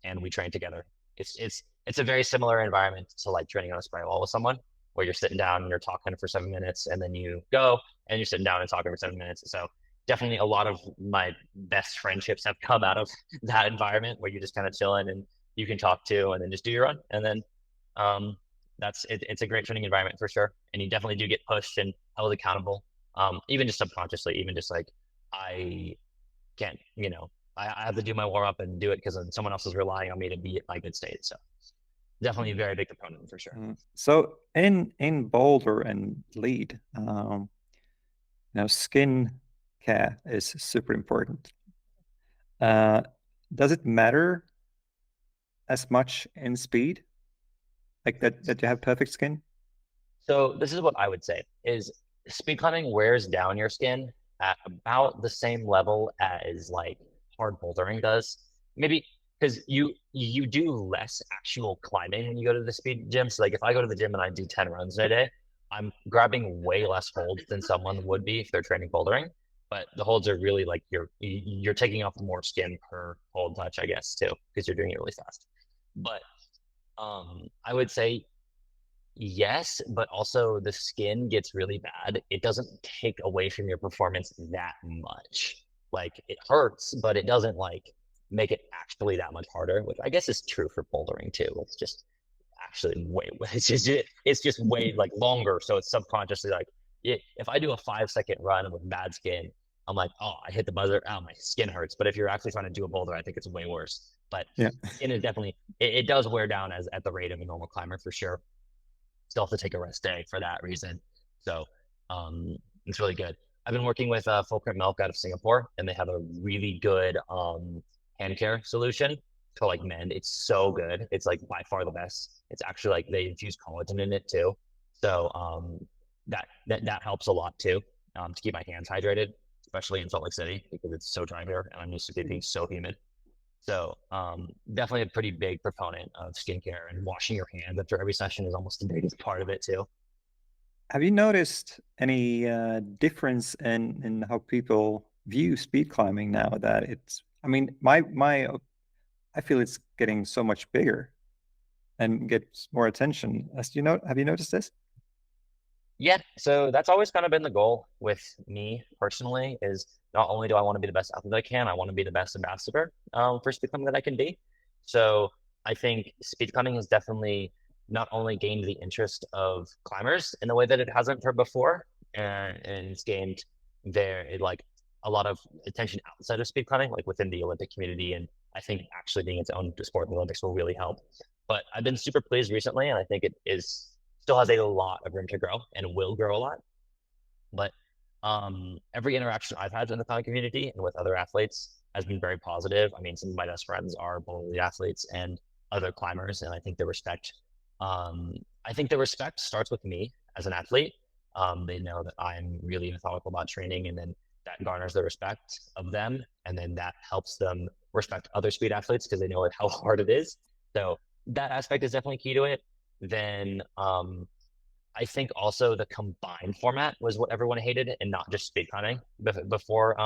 and we train together. It's a very similar environment to like training on a spray wall with someone, where you're sitting down and you're talking for 7 minutes, and then you go and you're sitting down and talking for 7 minutes. So definitely a lot of my best friendships have come out of that environment where you're just kind of chilling and you can talk to, and then just do your run, and then um, that's it. It's a great training environment for sure, and you definitely do get pushed and held accountable, even just subconsciously, even just like I can't, I have to do my warm up and do it because someone else is relying on me to be at my good state. So definitely a very big component for sure. So in boulder and lead, skin care is super important. Does it matter as much in speed, like that you have perfect skin? So this is what I would say is speed climbing wears down your skin at about the same level as like hard bouldering does. Maybe because you do less actual climbing when you go to the speed gym. So like if I go to the gym and I do 10 runs in a day, I'm grabbing way less holds than someone would be if they're training bouldering. But the holds are really like you're taking off more skin per hold touch, I guess, too, because you're doing it really fast. But I would say yes, but also the skin gets really bad. It doesn't take away from your performance that much. Like it hurts, but it doesn't like make it actually that much harder, which I guess is true for bouldering too. It's just actually it's just way like longer. So it's subconsciously like if I do a 5 second run with bad skin, I'm like, oh, I hit the buzzer. Oh, my skin hurts. But if you're actually trying to do a boulder, I think it's way worse. But Yeah. skin is definitely it does wear down as at the rate of a normal climber for sure. Still have to take a rest day for that reason. So it's really good. I've been working with Full Cream Milk out of Singapore, and they have a really good hand care solution to like men. It's so good. It's like by far the best. It's actually like they infuse collagen in it too. So that helps a lot too, to keep my hands hydrated, especially in Salt Lake City because it's so dry here and I'm used to it being so humid. So definitely a pretty big proponent of skincare, and washing your hands after every session is almost the biggest part of it too. Have you noticed any difference in how people view speed climbing now that it's, I mean, I feel it's getting so much bigger and gets more attention. Have you noticed this? Yeah, so that's always kind of been the goal with me personally, is not only do I want to be the best athlete that I can, I want to be the best ambassador for speed climbing that I can be. So I think speed climbing has definitely not only gained the interest of climbers in the way that it hasn't for before, and it's gained like a lot of attention outside of speed climbing, like within the Olympic community. And I think actually being its own sport in the Olympics will really help. But I've been super pleased recently, and I think it is still has a lot of room to grow and will grow a lot. But every interaction I've had in the climbing community and with other athletes has been very positive. I mean, some of my best friends are both elite athletes and other climbers, and um, I think the respect starts with me as an athlete. They know that I'm really methodical about training, and then that garners the respect of them, and then that helps them respect other speed athletes because they know how hard it is. So that aspect is definitely key to it. Then I think also the combined format was what everyone hated, and not just speed climbing before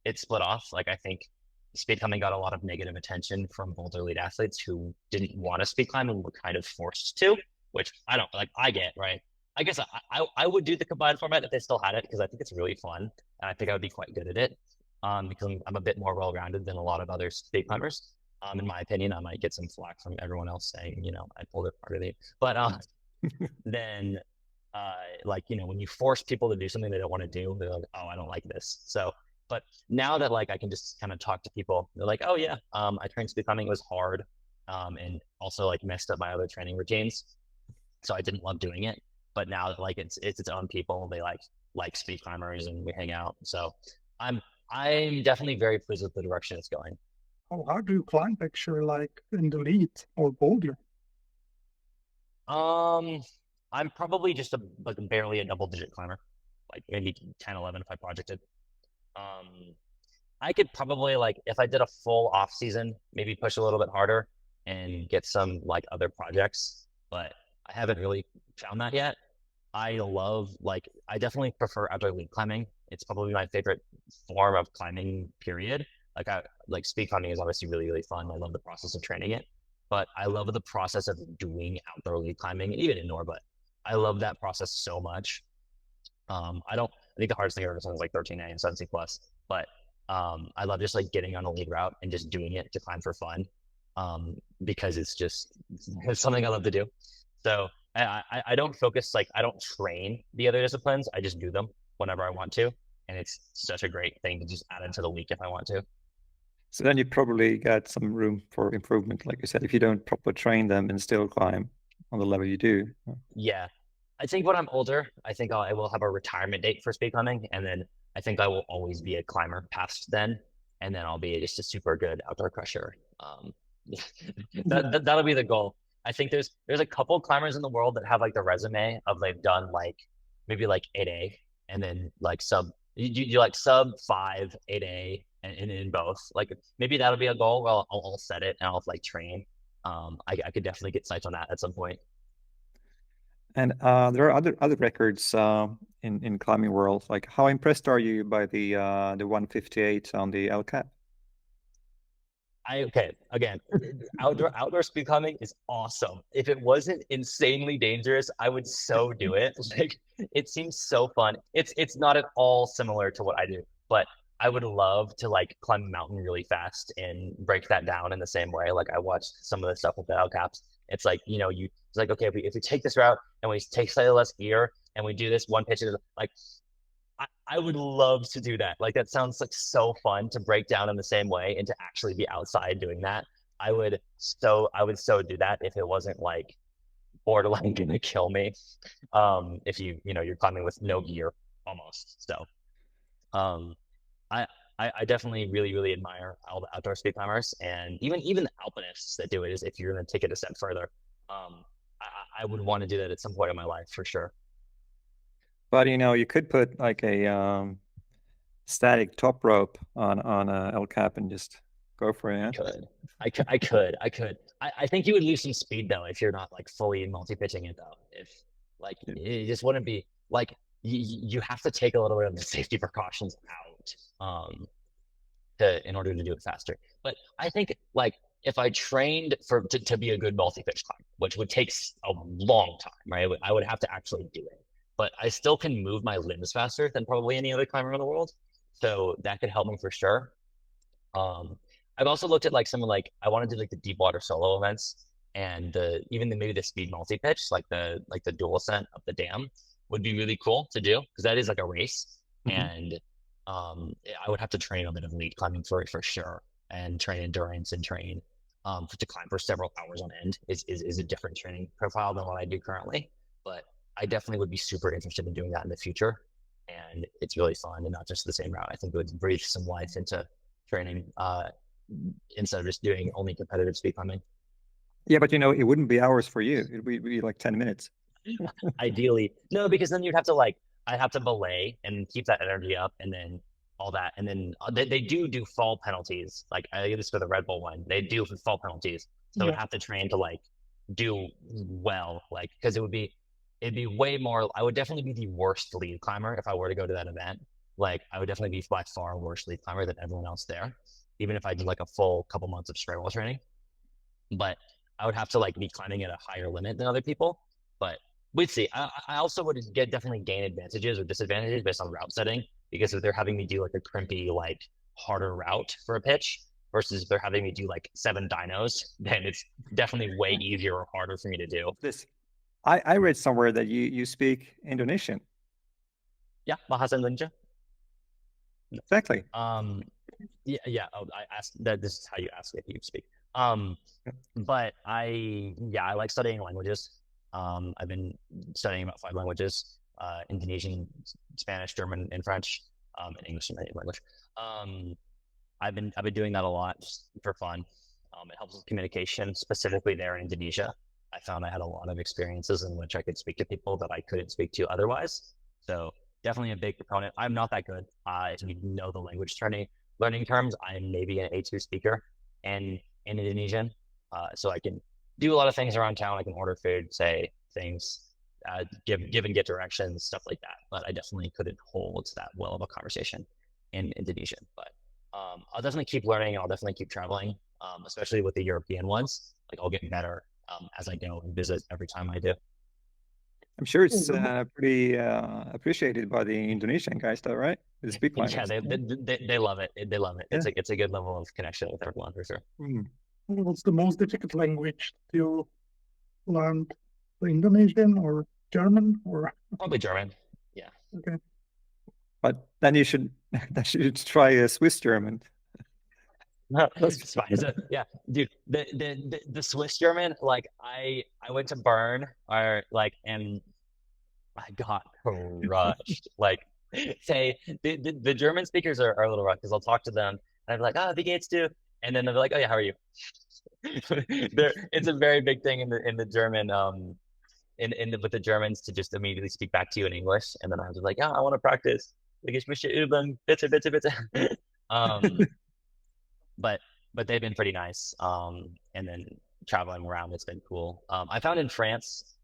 it split off. Like I think speed climbing got a lot of negative attention from both elite athletes who didn't want to speed climb and were kind of forced to, which I don't like. I get, right. I guess I would do the combined format if they still had it because I think it's really fun and I think I would be quite good at it. Because I'm a bit more well-rounded than a lot of other speed climbers. In my opinion, I might get some flack from everyone else saying, I pulled it harder, but then like when you force people to do something they don't want to do, they're like, oh, I don't like this. So but now that like I can just kind of talk to people, they're like, oh yeah, I trained speed climbing, it was hard, and also like messed up my other training routines, so I didn't love doing it. But now that like it's own people, they like speed climbers and we hang out. So I'm definitely very pleased with the direction it's going. Oh, how do you climb actually, like in the lead or boulder? I'm probably just like barely a double digit climber, like maybe 10, 11 if I projected. Um, I could probably like if I did a full off season, maybe push a little bit harder and get some like other projects, but I haven't really found that yet. I definitely prefer outdoor lead climbing. It's probably my favorite form of climbing, period. Like speed climbing is obviously really, really fun. I love the process of training it, but I love the process of doing outdoor lead climbing and even indoor, but I love that process so much. I think the hardest thing I've ever done is like 13A and 17 plus, but I love just like getting on a lead route and just doing it to climb for fun, because it's something I love to do. So I don't focus, like I don't train the other disciplines. I just do them whenever I want to. And it's such a great thing to just add into the week if I want to. So then you probably got some room for improvement, like you said, if you don't properly train them and still climb on the level you do. Yeah. I think when I'm older, I think I will have a retirement date for speed climbing. And then I think I will always be a climber past then. And then I'll be just a super good outdoor crusher. That'll be the goal. I think there's a couple climbers in the world that have like the resume of they've done like maybe like 8A and then like you like sub 5 8A and in both. Like maybe that'll be a goal. Well, I'll set it and I'll like train. I could definitely get sights on that at some point. And there are other records in climbing world. Like, how impressed are you by the 158 on the El Cap? Okay, again, outdoor speed climbing is awesome. If it wasn't insanely dangerous, I would so do it. Like it seems so fun. It's not at all similar to what I do, but I would love to like climb a mountain really fast and break that down in the same way. Like I watched some of the stuff with the caps. It's like, it's like, okay, if we take this route and we take slightly less gear and we do this one pitch, like I would love to do that. Like that sounds like so fun to break down in the same way and to actually be outside doing that. I would so do that if it wasn't like borderline gonna kill me. If you're climbing with no gear almost. So um I I definitely really admire all the outdoor speed climbers, and even the alpinists that do it. Is if you're going to take it a step further, I would want to do that at some point in my life for sure. But you could put like a static top rope on a El Cap and just go for it. Yeah? I could. I think you would lose some speed though if you're not like fully multi-pitching it though. If like it just wouldn't be like you have to take a little bit of the safety precautions out in order to do it faster. But I think like if I trained to be a good multi-pitch climber, which would take a long time, right? I would have to actually do it. But I still can move my limbs faster than probably any other climber in the world. So that could help me for sure. I've also looked at like some of like I want to do like the deep water solo events and maybe the speed multi-pitch, like the dual ascent up the dam would be really cool to do because that is like a race. And I would have to train a bit of lead climbing for it for sure, and train endurance and train to climb for several hours on end is a different training profile than what I do currently. But I definitely would be super interested in doing that in the future. And it's really fun and not just the same route. I think it would breathe some life into training instead of just doing only competitive speed climbing. Yeah, but it wouldn't be hours for you. It'd be like 10 minutes. Ideally. No, because then I'd have to belay and keep that energy up and then all that. And then they do fall penalties. Like I did this for the Red Bull one. They do fall penalties. So I'd have to train to like do well, like, because it'd be way more. I would definitely be the worst lead climber if I were to go to that event. Like I would definitely be by far worse lead climber than everyone else there, even if I did like a full couple months of straight wall training. But I would have to like be climbing at a higher limit than other people. But we'd see. I also would definitely gain advantages or disadvantages based on route setting, because if they're having me do like a crimpy, like harder route for a pitch versus if they're having me do like 7 dynos, then it's definitely way easier or harder for me to do. I read somewhere that you speak Indonesian. Yeah, bahasa Indonesia. Exactly. Yeah. Oh, I asked that. This is how you ask if you speak. But I like studying languages. I've been studying about 5 languages: Indonesian, Spanish, German, and French, and English and language. I've been doing that a lot just for fun. It helps with communication, specifically there in Indonesia. I found I had a lot of experiences in which I could speak to people that I couldn't speak to otherwise. So definitely a big proponent. I'm not that good. If you know the language learning terms, I'm maybe an A2 speaker in Indonesian. So I can do a lot of things around town. I can order food, say things, give and get directions, stuff like that. But I definitely couldn't hold that well of a conversation in Indonesian. But I'll definitely keep learning. I'll definitely keep traveling, especially with the European ones. Like I'll get better as I go and visit every time I do. I'm sure it's pretty appreciated by the Indonesian guys, though, right? The speed climbers. Yeah, they love it. They love it. Yeah. It's a good level of connection with everyone for sure. What's the most difficult language you learned? The Indonesian or German or? Probably German. Yeah. Okay. But then you should try a Swiss German. No, it's fine. So, yeah, dude, the Swiss German, like I went to Bern and I got crushed. Like say the German speakers are a little rough because I'll talk to them and I'm like, oh, wie geht's du? And then they're like, oh yeah, how are you? It's a very big thing in the German with the Germans to just immediately speak back to you in English, and then I was like, I want to practice. Like ich möchte üben, bitte, bitte, bitte. But they've been pretty nice. And then traveling around, it's been cool. I found in France,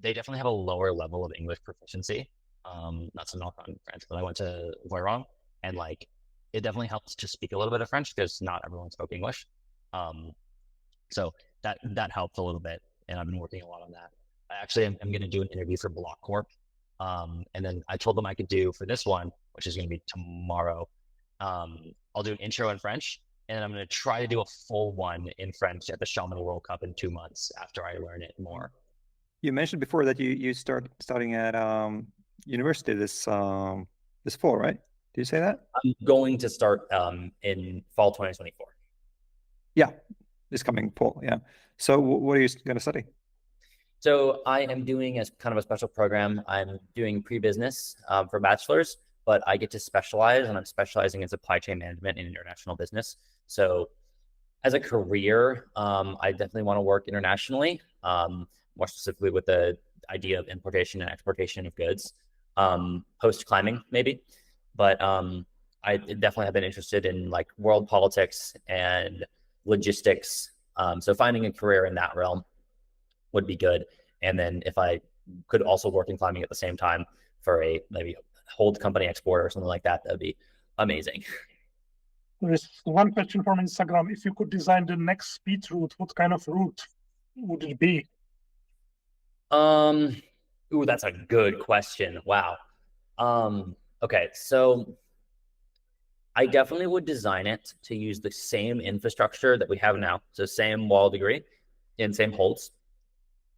they definitely have a lower level of English proficiency. Not to knock on France, but I went to Voiron, and like it definitely helps to speak a little bit of French because not everyone spoke English. So that helped a little bit, and I've been working a lot on that. I actually am going to do an interview for Block Corp, and then I told them I could do for this one, which is going to be tomorrow. I'll do an intro in French, and I'm going to try to do a full one in French at the Shaman World Cup in 2 months after I learn it more. You mentioned before that you studying at university this fall, right? Did you say that? I'm going to start in fall 2024. Yeah, this coming fall. Yeah. So what are you going to study? So I am doing as kind of a special program. I'm doing pre-business for bachelor's, but I get to specialize, and I'm specializing in supply chain management and international business. So as a career, I definitely want to work internationally, more specifically with the idea of importation and exportation of goods, post climbing maybe. But I definitely have been interested in like world politics and logistics. So finding a career in that realm would be good. And then if I could also work in climbing at the same time for a maybe hold company exporter or something like that, that'd be amazing. There is one question from Instagram. If you could design the next speed route, what kind of route would it be? Ooh, that's a good question. Wow. Okay, so I definitely would design it to use the same infrastructure that we have now. So same wall degree and same holds.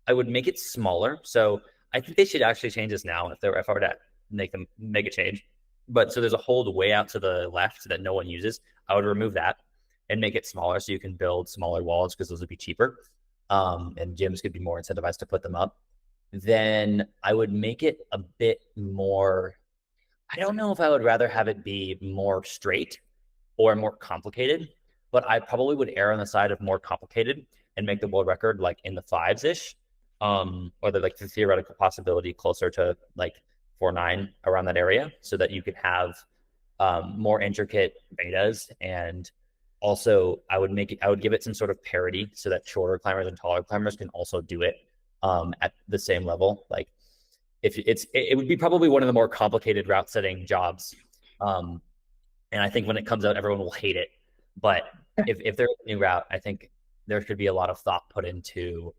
I would make it smaller. So I think they should actually change this now if I were to make a change. But so there's a hold way out to the left that no one uses. I would remove that and make it smaller so you can build smaller walls because those would be cheaper. And gyms could be more incentivized to put them up. Then I would make it a bit more. I don't know if I would rather have it be more straight or more complicated, but I probably would err on the side of more complicated and make the world record like in the fives ish, or the theoretical possibility closer to like 4.9 around that area, so that you could have more intricate betas. And also, I would give it some sort of parity so that shorter climbers and taller climbers can also do it at the same level. Like it would be probably one of the more complicated route setting jobs. And I think when it comes out, everyone will hate it. But if there's a new route, I think there should be a lot of thought put into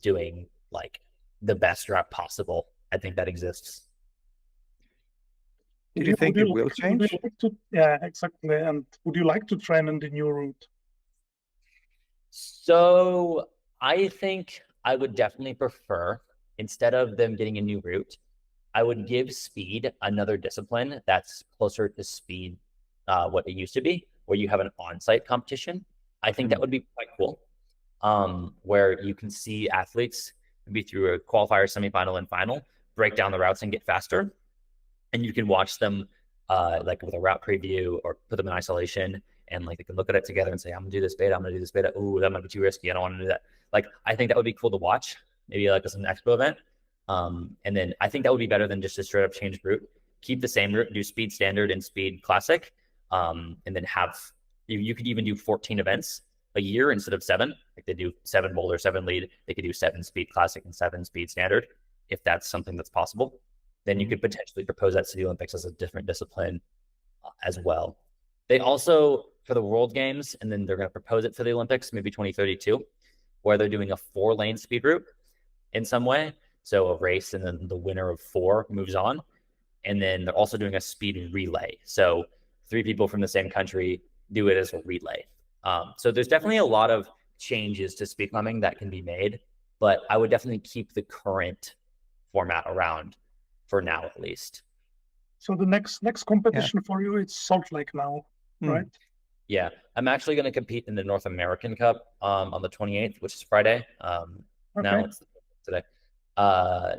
doing like the best route possible. I think that exists. Do you think it will change? Yeah, exactly. And would you like to train in the new route? So I think I would definitely prefer, instead of them getting a new route, I would give speed another discipline that's closer to speed, what it used to be, where you have an on-site competition. I think that would be quite cool, where you can see athletes maybe through a qualifier, semifinal, and final break down the routes and get faster, and you can watch them like with a route preview or put them in isolation, and like they can look at it together and say, I'm gonna do this beta, I'm gonna do this beta. Ooh, that might be too risky. I don't want to do that. Like, I think that would be cool to watch, maybe like as an expo event. And then I think that would be better than just a straight up change route. Keep the same route, do speed standard and speed classic, and then have you could even do 14 events a year instead of 7. Like they do 7 boulder, 7 lead. They could do 7 speed classic and 7 speed standard, if that's something that's possible. Then you could potentially propose that to the Olympics as a different discipline as well. They also, for the World Games, and then they're going to propose it for the Olympics, maybe 2032, where they're doing a 4-lane speed route in some way. So a race, and then the winner of 4 moves on. And then they're also doing a speed relay. So 3 people from the same country do it as a relay. So there's definitely a lot of changes to speed climbing that can be made, but I would definitely keep the current format around for now, at least. So the next competition for you, it's Salt Lake now, right? Yeah, I'm actually going to compete in the North American Cup on the 28th, which is Friday. Now it's today.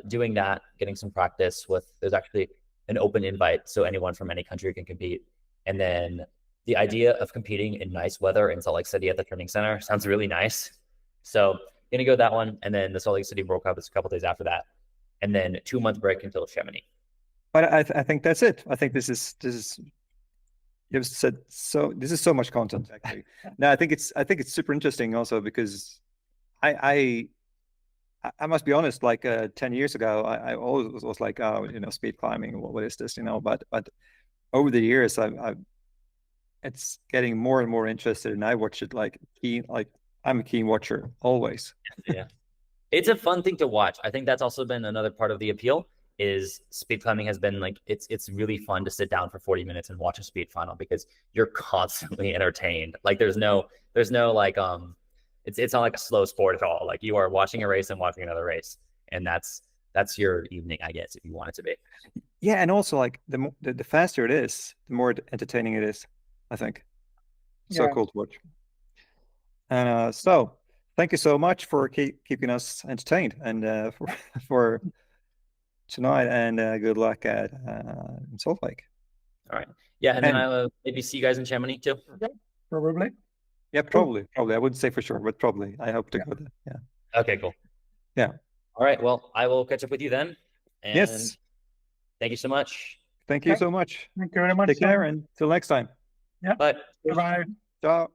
Doing that, getting some practice with. There's actually an open invite, so anyone from any country can compete. And then the idea of competing in nice weather in Salt Lake City at the training center sounds really nice. So gonna go that one, and then the Salt Lake City World Cup is a couple days after that, and then 2-month break until Chamonix. But I think that's it. I think this is you've said so. This is so much content actually. No, I think it's super interesting also because I must be honest. Like 10 years ago, I always was like, oh, speed climbing. What is this? But over the years, it's getting more and more interested, and I watch it like I'm a keen watcher always. Yeah, it's a fun thing to watch. I think that's also been another part of the appeal. Is speed climbing has been like it's really fun to sit down for 40 minutes and watch a speed final because you're constantly entertained. Like there's no like it's not like a slow sport at all. Like you are watching a race and watching another race, and that's your evening, I guess, if you want it to be. Yeah, and also like the faster it is, the more entertaining it is, I think. So cool to watch. And so thank you so much for keeping us entertained and for tonight, and good luck at in Salt Lake. All right. Yeah, and then And- I'll maybe see you guys in Chamonix too. Probably. Yeah, probably. I wouldn't say for sure, but probably. I hope to go there. Yeah. Okay, cool. Yeah. All right. Well, I will catch up with you then. And Yes. thank you so much. Thank you Okay. so much. Thank you very much. Take care, and till next time. Bye. Bye-bye. Ciao.